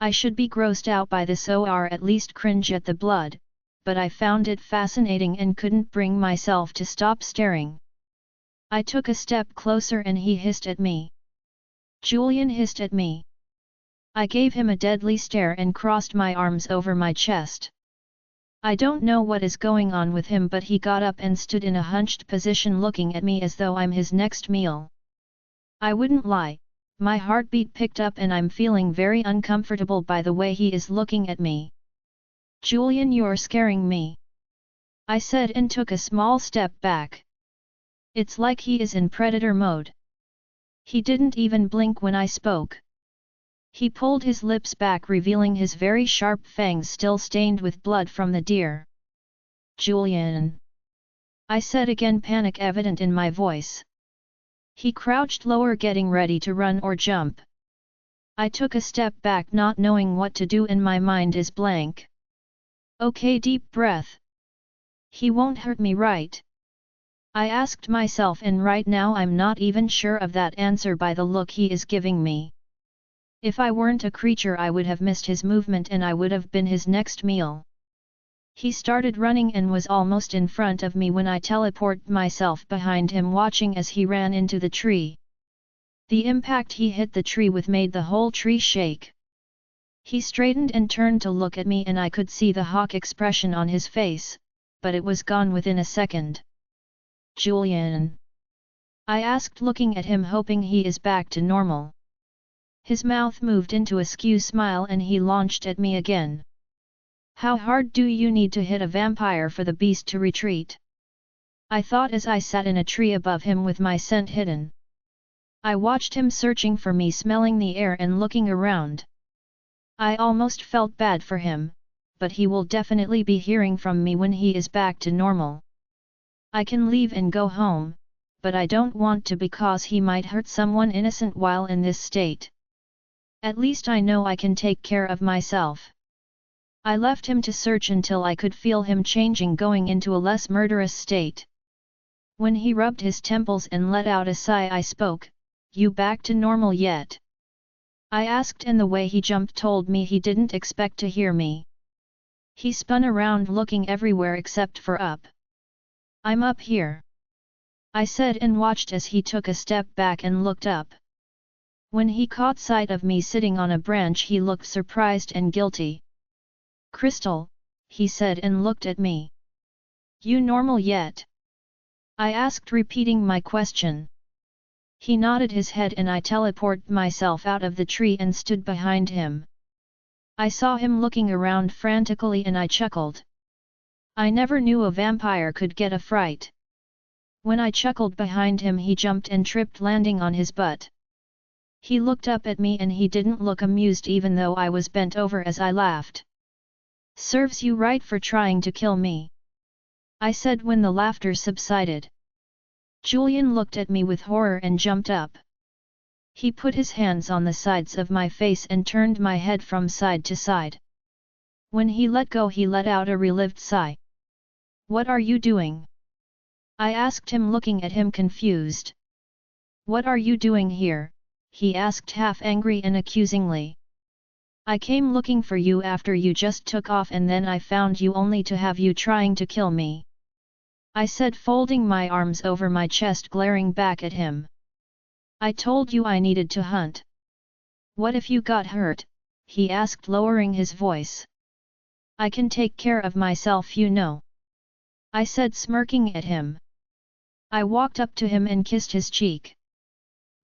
I should be grossed out by this or at least cringe at the blood, but I found it fascinating and couldn't bring myself to stop staring. I took a step closer and he hissed at me. Julian hissed at me. I gave him a deadly stare and crossed my arms over my chest. I don't know what is going on with him, but he got up and stood in a hunched position looking at me as though I'm his next meal. I wouldn't lie, my heartbeat picked up and I'm feeling very uncomfortable by the way he is looking at me. Julian, you're scaring me, I said and took a small step back. It's like he is in predator mode. He didn't even blink when I spoke. He pulled his lips back, revealing his very sharp fangs still stained with blood from the deer. Julian, I said again, panic evident in my voice. He crouched lower, getting ready to run or jump. I took a step back, not knowing what to do, and my mind is blank. Okay, deep breath. He won't hurt me, right? I asked myself, and right now I'm not even sure of that answer by the look he is giving me. If I weren't a creature, I would have missed his movement and I would have been his next meal. He started running and was almost in front of me when I teleported myself behind him, watching as he ran into the tree. The impact he hit the tree with made the whole tree shake. He straightened and turned to look at me and I could see the hawk expression on his face, but it was gone within a second. Julian, I asked, looking at him, hoping he is back to normal. His mouth moved into a skew smile and he launched at me again. How hard do you need to hit a vampire for the beast to retreat? I thought as I sat in a tree above him with my scent hidden. I watched him searching for me, smelling the air and looking around. I almost felt bad for him, but he will definitely be hearing from me when he is back to normal. I can leave and go home, but I don't want to because he might hurt someone innocent while in this state. At least I know I can take care of myself. I left him to search until I could feel him changing, going into a less murderous state. When he rubbed his temples and let out a sigh, I spoke, "You back to normal yet?" I asked, and the way he jumped told me he didn't expect to hear me. He spun around, looking everywhere except for up. "I'm up here," I said, and watched as he took a step back and looked up. When he caught sight of me sitting on a branch, he looked surprised and guilty. "Crystal," he said and looked at me. "You normal yet?" I asked, repeating my question. He nodded his head and I teleported myself out of the tree and stood behind him. I saw him looking around frantically and I chuckled. I never knew a vampire could get a fright. When I chuckled behind him, he jumped and tripped, landing on his butt. He looked up at me and he didn't look amused, even though I was bent over as I laughed. "Serves you right for trying to kill me," I said when the laughter subsided. Julian looked at me with horror and jumped up. He put his hands on the sides of my face and turned my head from side to side. When he let go, he let out a relieved sigh. "What are you doing?" I asked him, looking at him confused. "What are you doing here?" he asked, half angry and accusingly. "I came looking for you after you just took off, and then I found you only to have you trying to kill me," I said, folding my arms over my chest, glaring back at him. "I told you I needed to hunt." "What if you got hurt?" he asked, lowering his voice. "I can take care of myself, you know," I said, smirking at him. I walked up to him and kissed his cheek.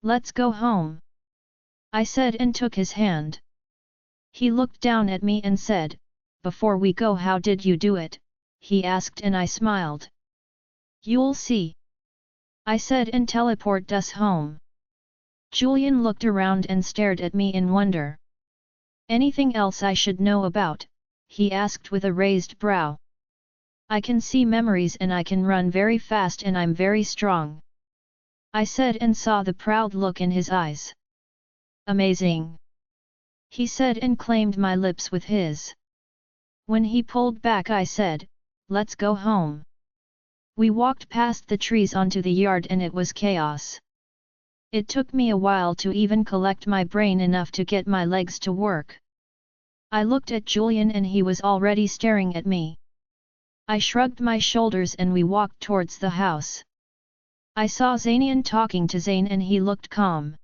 "Let's go home," I said, and took his hand. He looked down at me and said, "Before we go, how did you do it?" he asked, and I smiled. "You'll see," I said, and teleported us home. Julian looked around and stared at me in wonder. "Anything else I should know about?" he asked with a raised brow. I can see memories and I can run very fast and I'm very strong. I said and saw the proud look in his eyes. Amazing! He said and claimed my lips with his. When he pulled back I said, let's go home. We walked past the trees onto the yard and it was chaos. It took me a while to even collect my brain enough to get my legs to work. I looked at Julian and he was already staring at me. I shrugged my shoulders and we walked towards the house. I saw Zanian talking to Zane and he looked calm.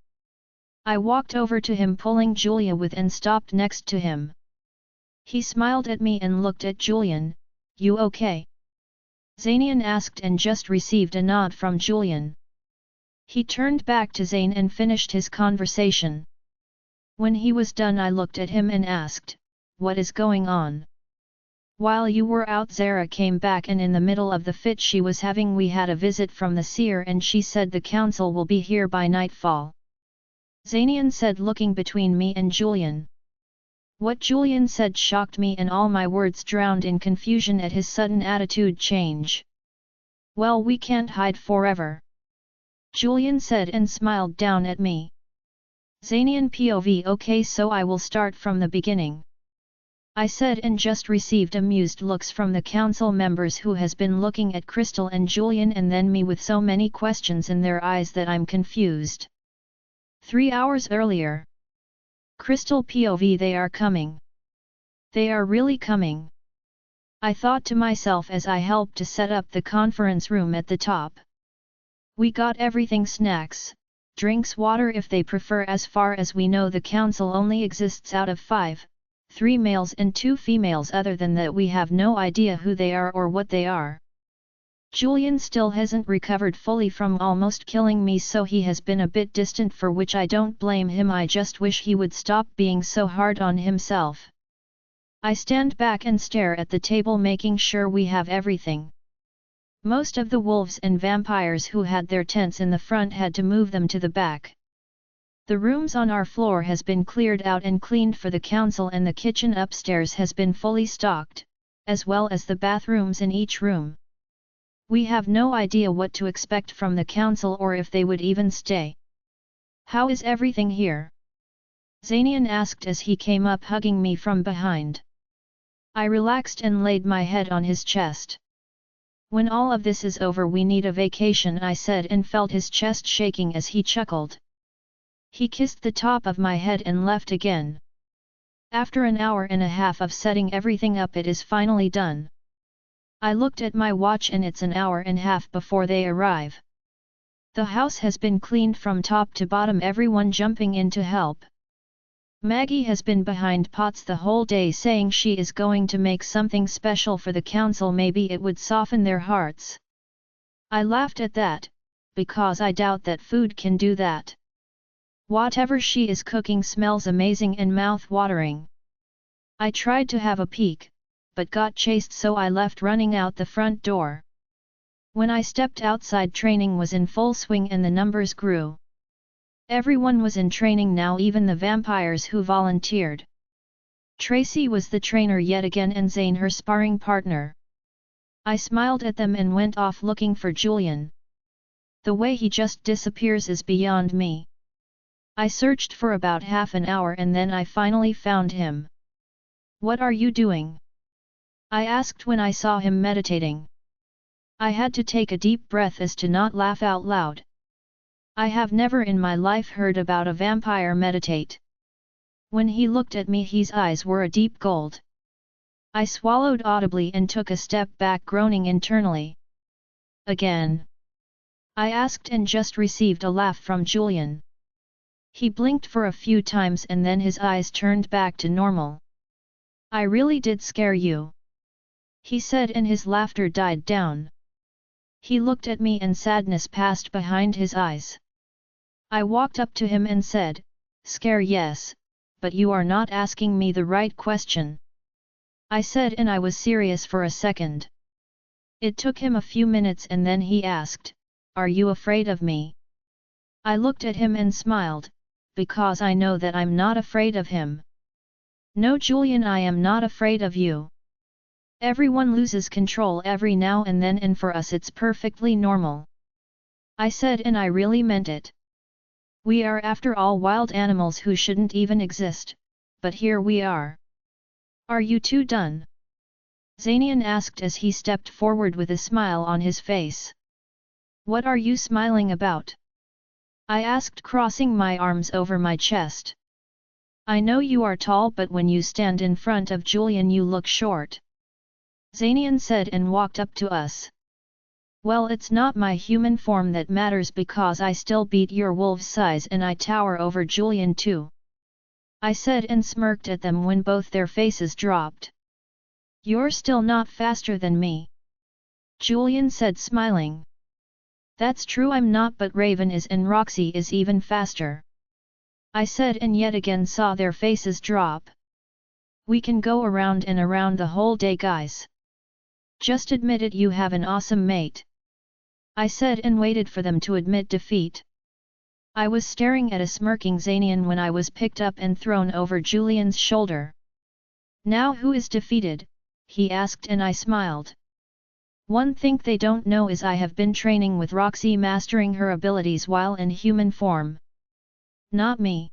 I walked over to him pulling Julia with and stopped next to him. He smiled at me and looked at Julian, you okay? Zanian asked and just received a nod from Julian. He turned back to Zane and finished his conversation. When he was done I looked at him and asked, what is going on? While you were out Zara came back and in the middle of the fit she was having we had a visit from the Seer and she said the council will be here by nightfall. Zanian said looking between me and Julian. What Julian said shocked me and all my words drowned in confusion at his sudden attitude change. Well, we can't hide forever. Julian said and smiled down at me. Zanian POV okay, so I will start from the beginning. I said and just received amused looks from the council members who has been looking at Crystal and Julian and then me with so many questions in their eyes that I'm confused. 3 hours earlier. Crystal POV they are coming. They are really coming. I thought to myself as I helped to set up the conference room at the top. We got everything snacks, drinks, water if they prefer. As far as we know the council only exists out of 5, 3 males and 2 females. Other than that we have no idea who they are or what they are. Julian still hasn't recovered fully from almost killing me, so he has been a bit distant, for which I don't blame him. I just wish he would stop being so hard on himself. I stand back and stare at the table making sure we have everything. Most of the wolves and vampires who had their tents in the front had to move them to the back. The rooms on our floor has been cleared out and cleaned for the council and the kitchen upstairs has been fully stocked, as well as the bathrooms in each room. We have no idea what to expect from the council or if they would even stay. How is everything here? Zanian asked as he came up hugging me from behind. I relaxed and laid my head on his chest. When all of this is over we need a vacation, I said and felt his chest shaking as he chuckled. He kissed the top of my head and left again. After an hour and a half of setting everything up it is finally done. I looked at my watch and it's an hour and a half before they arrive. The house has been cleaned from top to bottom, everyone jumping in to help. Maggie has been behind pots the whole day saying she is going to make something special for the council, maybe it would soften their hearts. I laughed at that, because I doubt that food can do that. Whatever she is cooking smells amazing and mouth-watering. I tried to have a peek, but got chased, so I left running out the front door. When I stepped outside, training was in full swing and the numbers grew. Everyone was in training now, even the vampires who volunteered. Tracy was the trainer yet again and Zane her sparring partner. I smiled at them and went off looking for Julian. The way he just disappears is beyond me. I searched for about half an hour and then I finally found him. What are you doing? I asked when I saw him meditating. I had to take a deep breath as to not laugh out loud. I have never in my life heard about a vampire meditate. When he looked at me his eyes were a deep gold. I swallowed audibly and took a step back, groaning internally. Again? I asked and just received a laugh from Julian. He blinked for a few times and then his eyes turned back to normal. I really did scare you, he said, and his laughter died down. He looked at me and sadness passed behind his eyes. I walked up to him and said, "Scare, yes, but you are not asking me the right question," I said, and I was serious for a second. It took him a few minutes and then he asked, "Are you afraid of me?" I looked at him and smiled, because I know that I'm not afraid of him. "No, Julian, I am not afraid of you." Everyone loses control every now and then, and for us it's perfectly normal. I said, and I really meant it. We are after all wild animals who shouldn't even exist, but here we are. Are you two done? Zanian asked as he stepped forward with a smile on his face. What are you smiling about? I asked, crossing my arms over my chest. I know you are tall, but when you stand in front of Julian you look short. Zanian said and walked up to us. Well, it's not my human form that matters because I still beat your wolf's size and I tower over Julian too. I said and smirked at them when both their faces dropped. You're still not faster than me. Julian said, smiling. That's true, I'm not, but Raven is, and Roxy is even faster. I said and yet again saw their faces drop. We can go around and around the whole day, guys. Just admit it, you have an awesome mate. I said and waited for them to admit defeat. I was staring at a smirking Zanian when I was picked up and thrown over Julian's shoulder. Now who is defeated? He asked, and I smiled. One thing they don't know is I have been training with Roxy, mastering her abilities while in human form. Not me.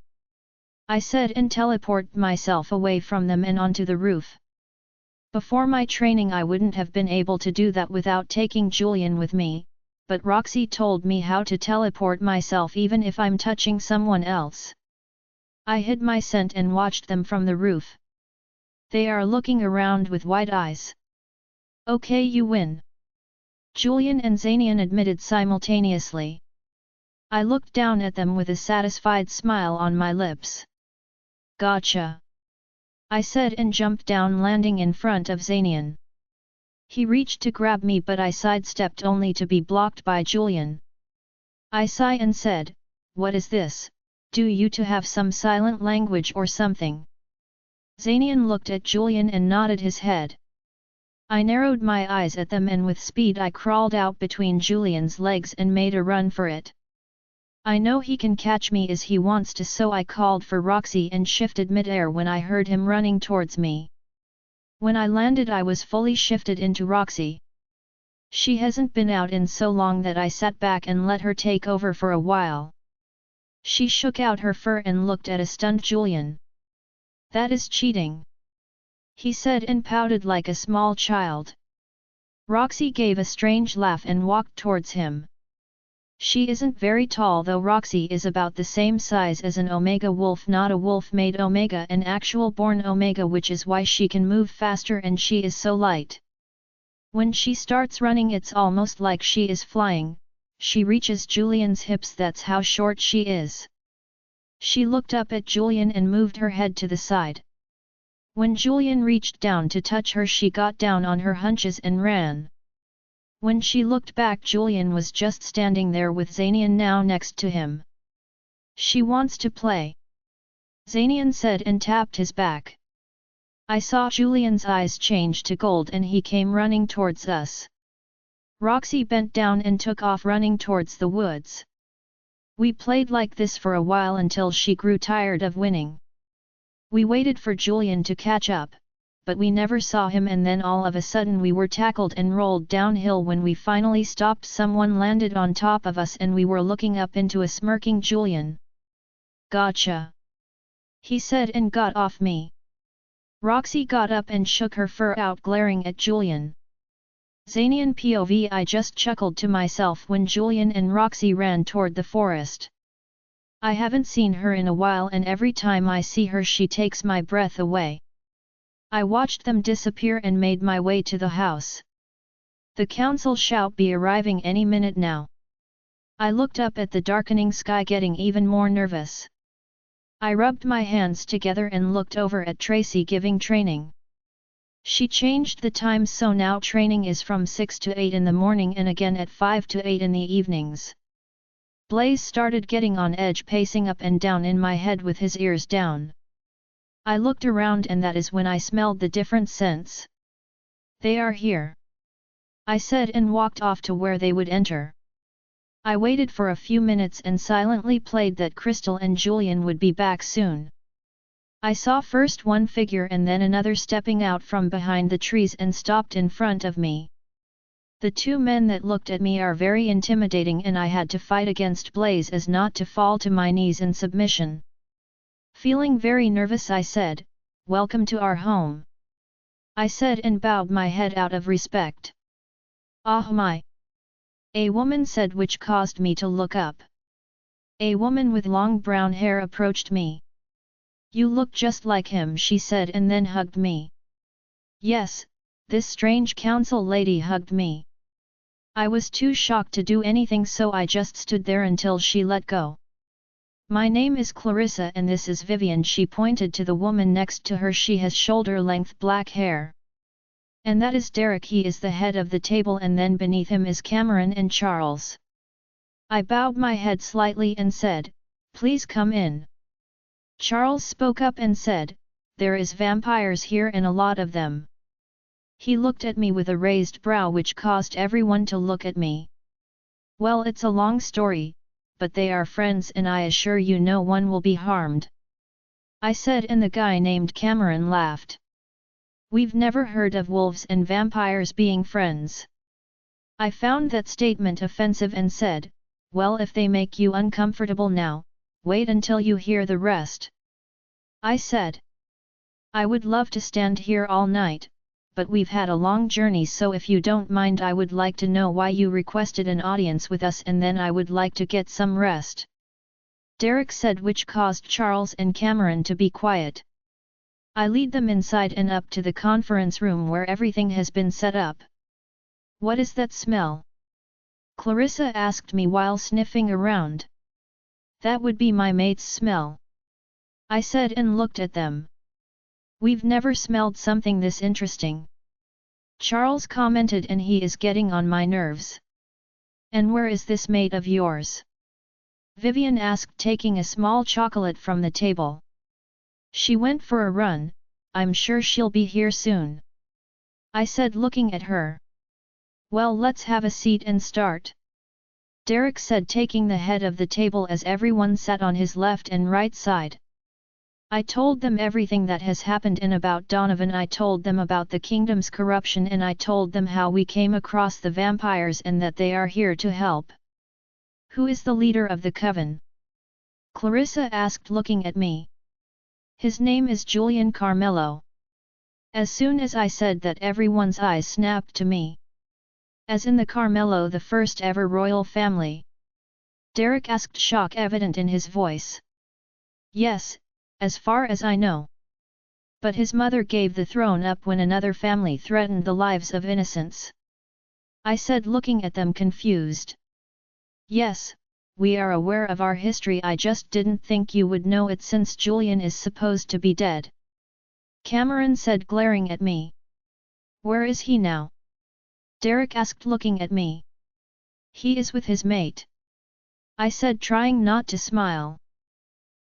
I said and teleported myself away from them and onto the roof. Before my training I wouldn't have been able to do that without taking Julian with me, but Roxy told me how to teleport myself even if I'm touching someone else. I hid my scent and watched them from the roof. They are looking around with wide eyes. Okay, you win. Julian and Zanian admitted simultaneously. I looked down at them with a satisfied smile on my lips. Gotcha. I said and jumped down, landing in front of Zanian. He reached to grab me, but I sidestepped only to be blocked by Julian. I sighed and said, what is this? Do you two have some silent language or something? Zanian looked at Julian and nodded his head. I narrowed my eyes at them and with speed I crawled out between Julian's legs and made a run for it. I know he can catch me as he wants to, so I called for Roxy and shifted midair when I heard him running towards me. When I landed I was fully shifted into Roxy. She hasn't been out in so long that I sat back and let her take over for a while. She shook out her fur and looked at a stunned Julian. That is cheating, he said and pouted like a small child. Roxy gave a strange laugh and walked towards him. She isn't very tall, though Roxy is about the same size as an Omega wolf, not a wolf-made Omega, an actual born Omega, which is why she can move faster and she is so light. When she starts running it's almost like she is flying. She reaches Julian's hips, that's how short she is. She looked up at Julian and moved her head to the side. When Julian reached down to touch her she got down on her hunches and ran. When she looked back Julian was just standing there with Zanian now next to him. She wants to play, Zanian said and tapped his back. I saw Julian's eyes change to gold and he came running towards us. Roxy bent down and took off running towards the woods. We played like this for a while until she grew tired of winning. We waited for Julian to catch up, but we never saw him, and then all of a sudden we were tackled and rolled downhill. When we finally stopped someone landed on top of us and we were looking up into a smirking Julian. Gotcha, he said and got off me. Roxy got up and shook her fur out, glaring at Julian. Zanian POV. I just chuckled to myself when Julian and Roxy ran toward the forest. I haven't seen her in a while and every time I see her she takes my breath away. I watched them disappear and made my way to the house. The council shout be arriving any minute now. I looked up at the darkening sky, getting even more nervous. I rubbed my hands together and looked over at Tracy giving training. She changed the times, so now training is from 6 to 8 in the morning and again at 5 to 8 in the evenings. Blaze started getting on edge, pacing up and down in my head with his ears down. I looked around and that is when I smelled the different scents. They are here, I said and walked off to where they would enter. I waited for a few minutes and silently played that Crystal and Julian would be back soon. I saw first one figure and then another stepping out from behind the trees and stopped in front of me. The two men that looked at me are very intimidating and I had to fight against Blaze as not to fall to my knees in submission. Feeling very nervous I said, "Welcome to our home." I said and bowed my head out of respect. "Ah my!" a woman said, which caused me to look up. A woman with long brown hair approached me. "You look just like him," she said and then hugged me. Yes, this strange council lady hugged me. I was too shocked to do anything, so I just stood there until she let go. "My name is Clarissa and this is Vivian." She pointed to the woman next to her. She has shoulder-length black hair. "And that is Derek, he is the head of the table, and then beneath him is Cameron and Charles." I bowed my head slightly and said, "Please come in." Charles spoke up and said, "There is vampires here and a lot of them." He looked at me with a raised brow, which caused everyone to look at me. "Well, it's a long story, but they are friends and I assure you no one will be harmed," I said, and the guy named Cameron laughed. "We've never heard of wolves and vampires being friends." I found that statement offensive and said, "Well, if they make you uncomfortable now, wait until you hear the rest." I said, "I would love to stand here all night, but we've had a long journey, so if you don't mind I would like to know why you requested an audience with us, and then I would like to get some rest," Derek said, which caused Charles and Cameron to be quiet. I lead them inside and up to the conference room where everything has been set up. "What is that smell?" Clarissa asked me while sniffing around. "That would be my mate's smell," I said and looked at them. "We've never smelled something this interesting," Charles commented, "and he is getting on my nerves." "And where is this mate of yours?" Vivian asked, taking a small chocolate from the table. "She went for a run, I'm sure she'll be here soon," I said, looking at her. "Well, let's have a seat and start," Derek said, taking the head of the table as everyone sat on his left and right side. I told them everything that has happened and about Donovan. I told them about the kingdom's corruption and I told them how we came across the vampires and that they are here to help. "Who is the leader of the coven?" Clarissa asked, looking at me. "His name is Julian Carmelo." As soon as I said that, everyone's eyes snapped to me. "As in the Carmelo, the first ever royal family?" Derek asked, shock evident in his voice. "Yes, as far as I know. But his mother gave the throne up when another family threatened the lives of innocents," I said, looking at them confused. "Yes, we are aware of our history. I just didn't think you would know it since Julian is supposed to be dead," Cameron said, glaring at me. "Where is he now?" Derek asked, looking at me. "He is with his mate," I said, trying not to smile.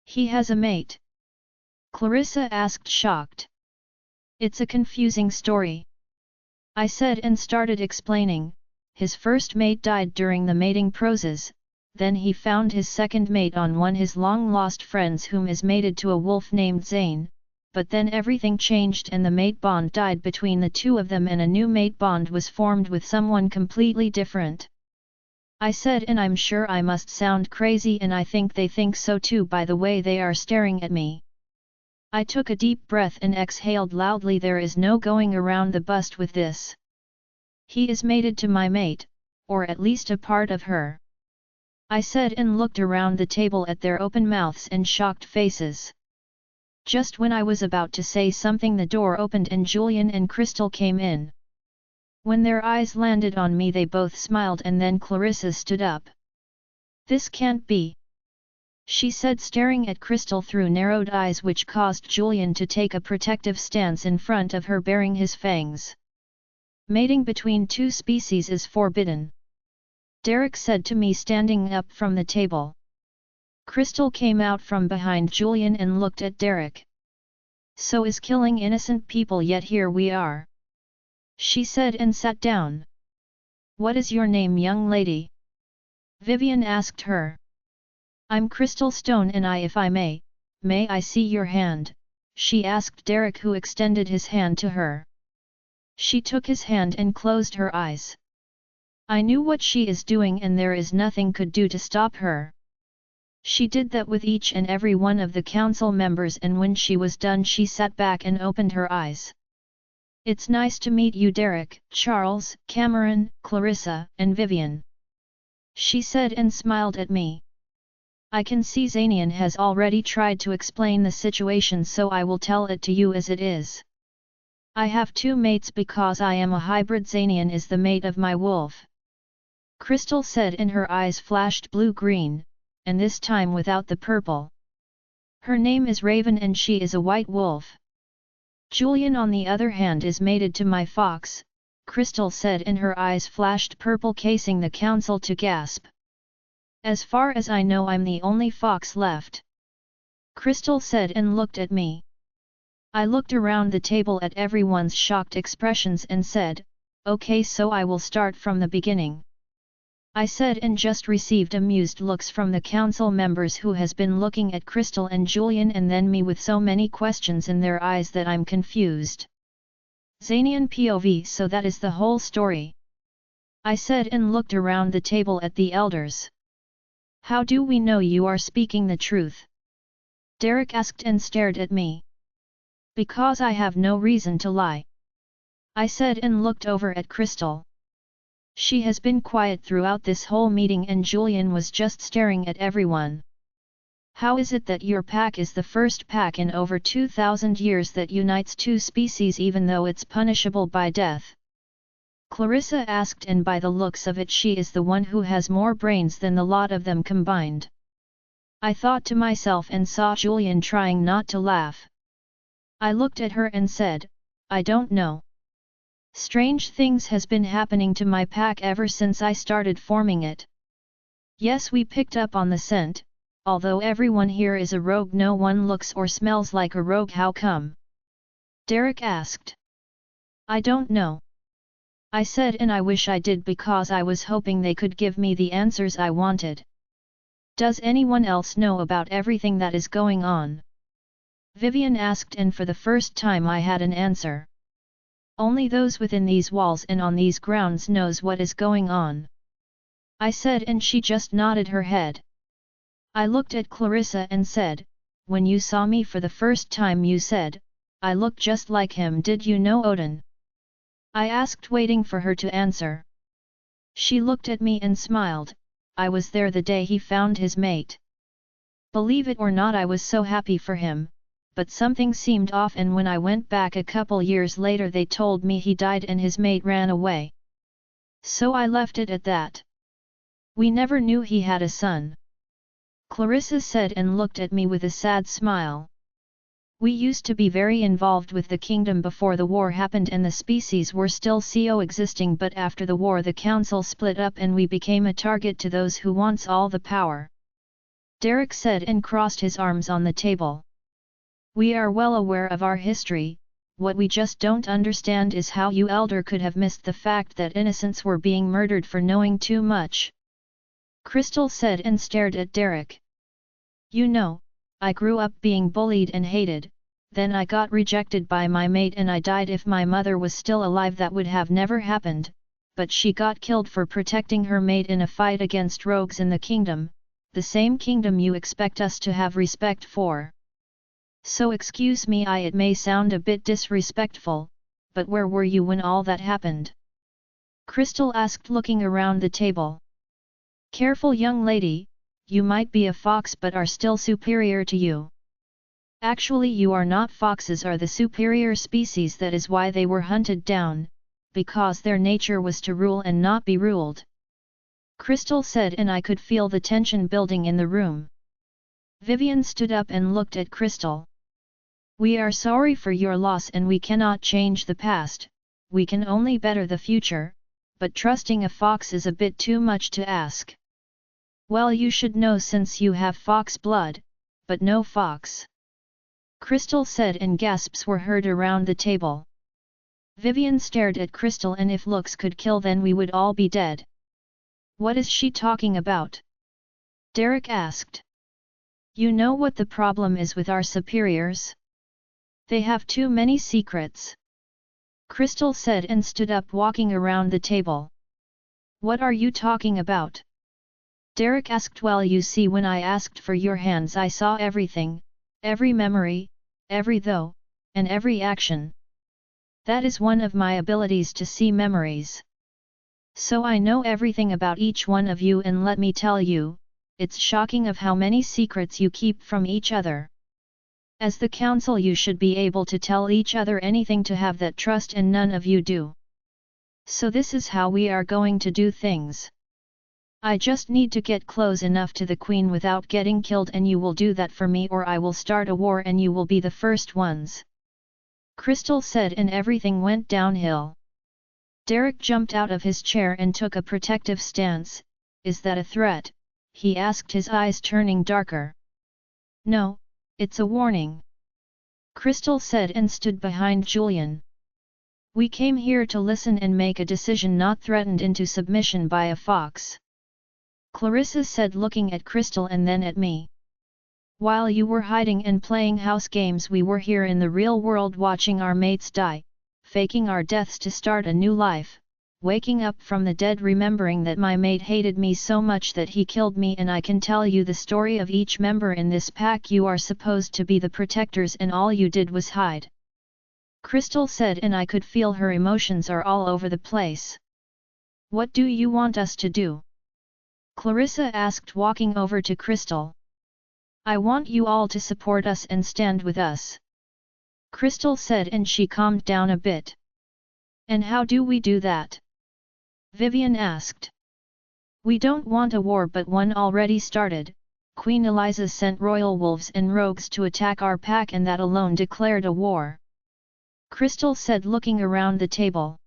"He has a mate?" Clarissa asked, shocked. "It's a confusing story," I said and started explaining. His first mate died during the mating process, then he found his second mate on one his long-lost friends whom is mated to a wolf named Zane, but then everything changed and the mate bond died between the two of them and a new mate bond was formed with someone completely different. I said, and I'm sure I must sound crazy and I think they think so too by the way they are staring at me. I took a deep breath and exhaled loudly. There is no going around the bust with this. He is mated to my mate, or at least a part of her, I said and looked around the table at their open mouths and shocked faces. Just when I was about to say something, the door opened and Julian and Crystal came in. When their eyes landed on me, they both smiled and then Clarissa stood up. "This can't be," she said, staring at Crystal through narrowed eyes, which caused Julian to take a protective stance in front of her, baring his fangs. "Mating between two species is forbidden," Derek said to me, standing up from the table. Crystal came out from behind Julian and looked at Derek. "So is killing innocent people, yet here we are," she said and sat down. "What is your name, young lady?" Vivian asked her. "I'm Crystal Stone and if I may I see your hand?" she asked Derek, who extended his hand to her. She took his hand and closed her eyes. I knew what she is doing and there is nothing could do to stop her. She did that with each and every one of the council members, and when she was done she sat back and opened her eyes. It's nice to meet you, Derek, Charles, Cameron, Clarissa, and Vivian, she said and smiled at me. I can see Zanian has already tried to explain the situation, so I will tell it to you as it is. I have two mates because I am a hybrid. Zanian is the mate of my wolf, Crystal said, and her eyes flashed blue-green, and this time without the purple. Her name is Raven and she is a white wolf. Julian, on the other hand, is mated to my fox, Crystal said, and her eyes flashed purple, casing the council to gasp. As far as I know, I'm the only fox left, Crystal said and looked at me. I looked around the table at everyone's shocked expressions and said, okay, so I will start from the beginning, I said, and just received amused looks from the council members, who has been looking at Crystal and Julian and then me with so many questions in their eyes that I'm confused. Zanian POV, so that is the whole story, I said, and looked around the table at the elders. How do we know you are speaking the truth? Derek asked and stared at me. Because I have no reason to lie, I said, and looked over at Crystal. She has been quiet throughout this whole meeting and Julian was just staring at everyone. How is it that your pack is the first pack in over 2,000 years that unites two species even though it's punishable by death? Clarissa asked, and by the looks of it she is the one who has more brains than the lot of them combined. I thought to myself and saw Julian trying not to laugh. I looked at her and said, I don't know. Strange things has been happening to my pack ever since I started forming it. Yes, we picked up on the scent, although everyone here is a rogue, no one looks or smells like a rogue. How come? Derek asked. I don't know, I said, and I wish I did because I was hoping they could give me the answers I wanted. Does anyone else know about everything that is going on? Vivian asked, and for the first time I had an answer. Only those within these walls and on these grounds knows what is going on, I said, and she just nodded her head. I looked at Clarissa and said, when you saw me for the first time you said, I look just like him. Did you know Odin? I asked, waiting for her to answer. She looked at me and smiled. I was there the day he found his mate. Believe it or not, I was so happy for him. But something seemed off, and when I went back a couple years later they told me he died and his mate ran away. So I left it at that. We never knew he had a son, Clarissa said, and looked at me with a sad smile. We used to be very involved with the kingdom before the war happened and the species were still coexisting, but after the war the council split up and we became a target to those who wants all the power, Derek said, and crossed his arms on the table. We are well aware of our history. What we just don't understand is how you elder could have missed the fact that innocents were being murdered for knowing too much, Crystal said, and stared at Derek. You know, I grew up being bullied and hated, then I got rejected by my mate and I died. If my mother was still alive that would have never happened, but she got killed for protecting her mate in a fight against rogues in the kingdom, the same kingdom you expect us to have respect for. So excuse me, it may sound a bit disrespectful, but where were you when all that happened? Crystal asked, looking around the table. Careful, young lady, you might be a fox but are still superior to you. Actually you are not. Foxes are the superior species, that is why they were hunted down, because their nature was to rule and not be ruled, Crystal said, and I could feel the tension building in the room. Vivian stood up and looked at Crystal. We are sorry for your loss and we cannot change the past, we can only better the future, but trusting a fox is a bit too much to ask. Well, you should know since you have fox blood, but no fox, Crystal said, and gasps were heard around the table. Vivian stared at Crystal, and if looks could kill then we would all be dead. What is she talking about? Derek asked. You know what the problem is with our superiors? They have too many secrets. Crystal said and stood up, walking around the table. What are you talking about? Derek asked. Well, you see, when I asked for your hands I saw everything, every memory, every thought, and every action. That is one of my abilities, to see memories. So I know everything about each one of you, and let me tell you, it's shocking of how many secrets you keep from each other. As the council you should be able to tell each other anything to have that trust, and none of you do. So this is how we are going to do things. I just need to get close enough to the Queen without getting killed, and you will do that for me, or I will start a war and you will be the first ones. Crystal said, and everything went downhill. Derek jumped out of his chair and took a protective stance. Is that a threat? He asked, his eyes turning darker. No, it's a warning. Crystal said and stood behind Julian. We came here to listen and make a decision, not threatened into submission by a fox. Clarissa said, looking at Crystal and then at me. While you were hiding and playing house games, we were here in the real world watching our mates die, faking our deaths to start a new life, waking up from the dead remembering that my mate hated me so much that he killed me, and I can tell you the story of each member in this pack. You are supposed to be the protectors and all you did was hide. Crystal said, and I could feel her emotions are all over the place. What do you want us to do? Clarissa asked, walking over to Crystal. I want you all to support us and stand with us. Crystal said, and she calmed down a bit. And how do we do that? Vivian asked. We don't want a war, but one already started. Queen Eliza sent royal wolves and rogues to attack our pack, and that alone declared a war. Crystal said, looking around the table.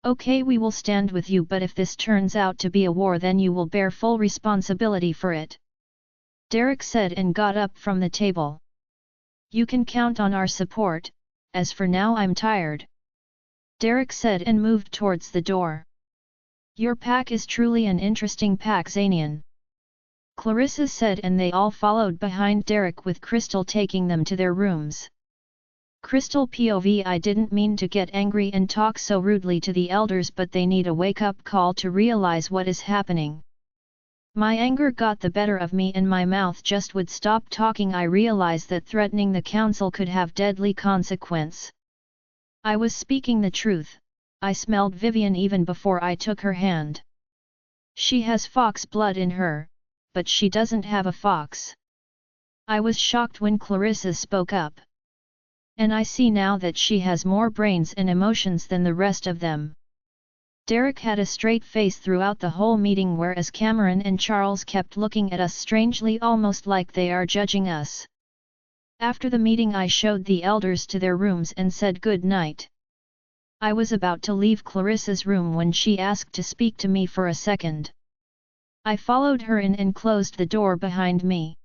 Okay, we will stand with you, but if this turns out to be a war, then you will bear full responsibility for it. Derek said and got up from the table. You can count on our support, as for now I'm tired. Derek said and moved towards the door. Your pack is truly an interesting pack, Xanian. Clarissa said, and they all followed behind Derek, with Crystal taking them to their rooms. Crystal POV: I didn't mean to get angry and talk so rudely to the elders, but they need a wake-up call to realize what is happening. My anger got the better of me and my mouth just would stop talking. I realized that threatening the council could have deadly consequence. I was speaking the truth. I smelled Vivian even before I took her hand. She has fox blood in her, but she doesn't have a fox. I was shocked when Clarissa spoke up. And I see now that she has more brains and emotions than the rest of them. Derek had a straight face throughout the whole meeting, whereas Cameron and Charles kept looking at us strangely, almost like they are judging us. After the meeting I showed the elders to their rooms and said good night. I was about to leave Clarissa's room when she asked to speak to me for a second. I followed her in and closed the door behind me.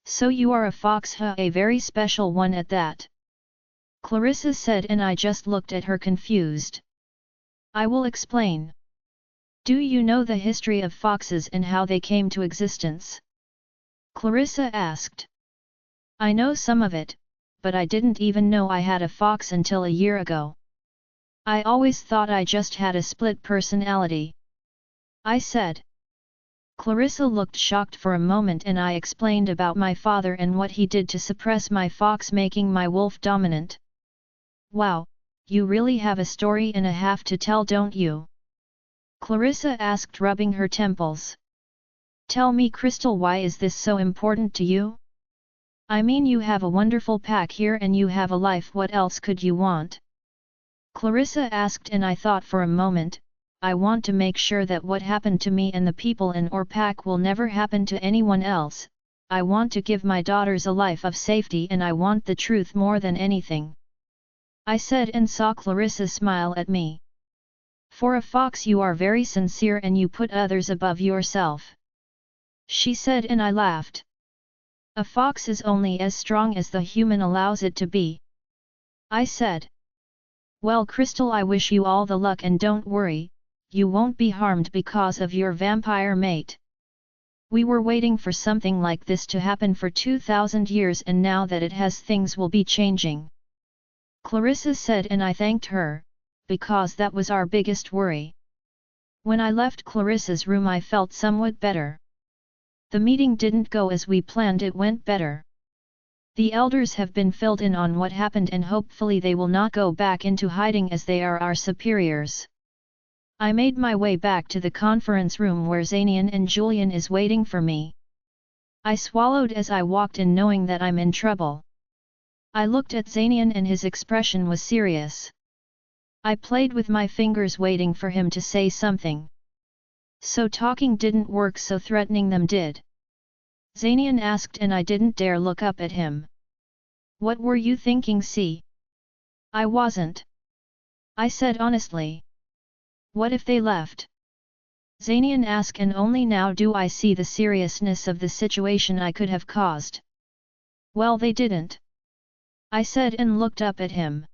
So you are a fox, huh? A very special one at that. Clarissa said, and I just looked at her confused. I will explain. Do you know the history of foxes and how they came to existence? Clarissa asked. I know some of it, but I didn't even know I had a fox until a year ago. I always thought I just had a split personality. I said. Clarissa looked shocked for a moment, and I explained about my father and what he did to suppress my fox, making my wolf dominant. Wow, you really have a story and a half to tell, don't you? Clarissa asked, rubbing her temples. Tell me, Crystal, why is this so important to you? I mean, you have a wonderful pack here and you have a life, what else could you want? Clarissa asked, and I thought for a moment. I want to make sure that what happened to me and the people in our pack will never happen to anyone else. I want to give my daughters a life of safety, and I want the truth more than anything. I said, and saw Clarissa smile at me. For a fox you are very sincere and you put others above yourself. She said, and I laughed. A fox is only as strong as the human allows it to be. I said. Well, Crystal, I wish you all the luck, and don't worry, you won't be harmed because of your vampire mate. We were waiting for something like this to happen for 2000 years, and now that it has, things will be changing. Clarissa said, and I thanked her, because that was our biggest worry. When I left Clarissa's room I felt somewhat better. The meeting didn't go as we planned, it went better. The elders have been filled in on what happened and hopefully they will not go back into hiding as they are our superiors. I made my way back to the conference room where Xanian and Julian is waiting for me. I swallowed as I walked in, knowing that I'm in trouble. I looked at Xanian and his expression was serious. I played with my fingers waiting for him to say something. So talking didn't work, so threatening them did. Xanian asked and I didn't dare look up at him. What were you thinking, C? I wasn't. I said honestly. What if they left? Xanian asked, and only now do I see the seriousness of the situation I could have caused. Well, they didn't. I said and looked up at him.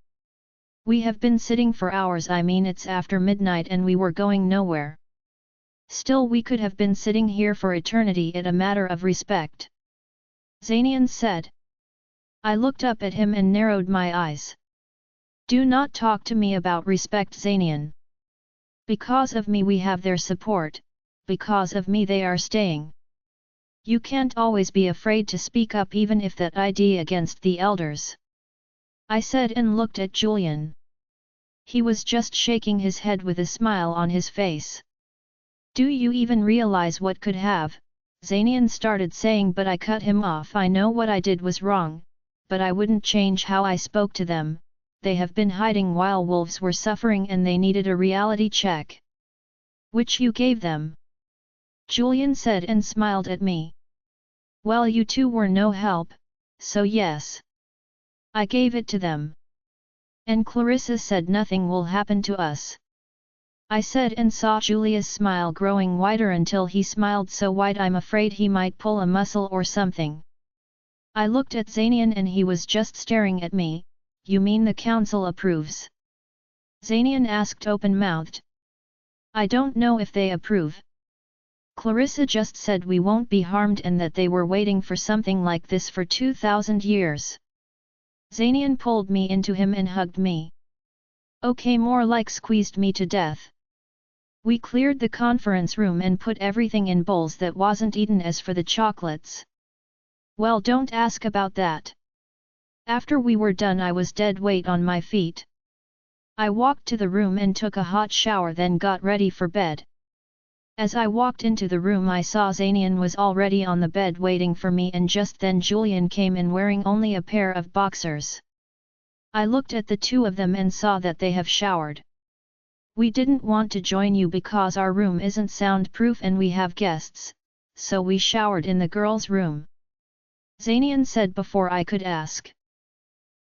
We have been sitting for hours, I mean it's after midnight and we were going nowhere. Still, we could have been sitting here for eternity, it a matter of respect. Xanian said. I looked up at him and narrowed my eyes. Do not talk to me about respect, Xanian. Because of me we have their support, because of me they are staying. You can't always be afraid to speak up, even if that idea against the elders. I said and looked at Julian. He was just shaking his head with a smile on his face. Do you even realize what could have? Xanian started saying, but I cut him off. I know what I did was wrong, but I wouldn't change how I spoke to them. They have been hiding while wolves were suffering and they needed a reality check. Which you gave them. Julian said and smiled at me. Well, you two were no help, so yes. I gave it to them. And Clarissa said nothing will happen to us. I said and saw Julia's smile growing wider until he smiled so wide I'm afraid he might pull a muscle or something. I looked at Xanian and he was just staring at me. You mean the council approves? Xanian asked open-mouthed. I don't know if they approve. Clarissa just said we won't be harmed and that they were waiting for something like this for 2000 years. Xanian pulled me into him and hugged me. Okay, more like squeezed me to death. We cleared the conference room and put everything in bowls that wasn't eaten. As for the chocolates, well, don't ask about that. After we were done I was dead weight on my feet. I walked to the room and took a hot shower, then got ready for bed. As I walked into the room I saw Xanian was already on the bed waiting for me, and just then Julian came in wearing only a pair of boxers. I looked at the two of them and saw that they have showered. We didn't want to join you because our room isn't soundproof and we have guests, so we showered in the girls' room. Xanian said before I could ask.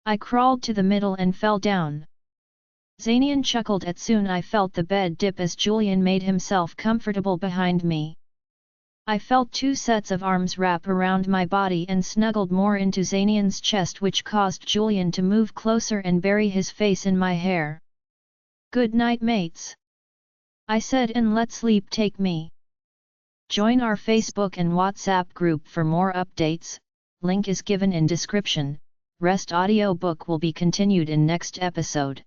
I crawled to the middle and fell down. Xanian chuckled at soon I felt the bed dip as Julian made himself comfortable behind me. I felt two sets of arms wrap around my body and snuggled more into Xanian's chest, which caused Julian to move closer and bury his face in my hair. Good night, mates. I said, and let sleep take me. Join our Facebook and WhatsApp group for more updates, link is given in description. Rest audiobook will be continued in next episode.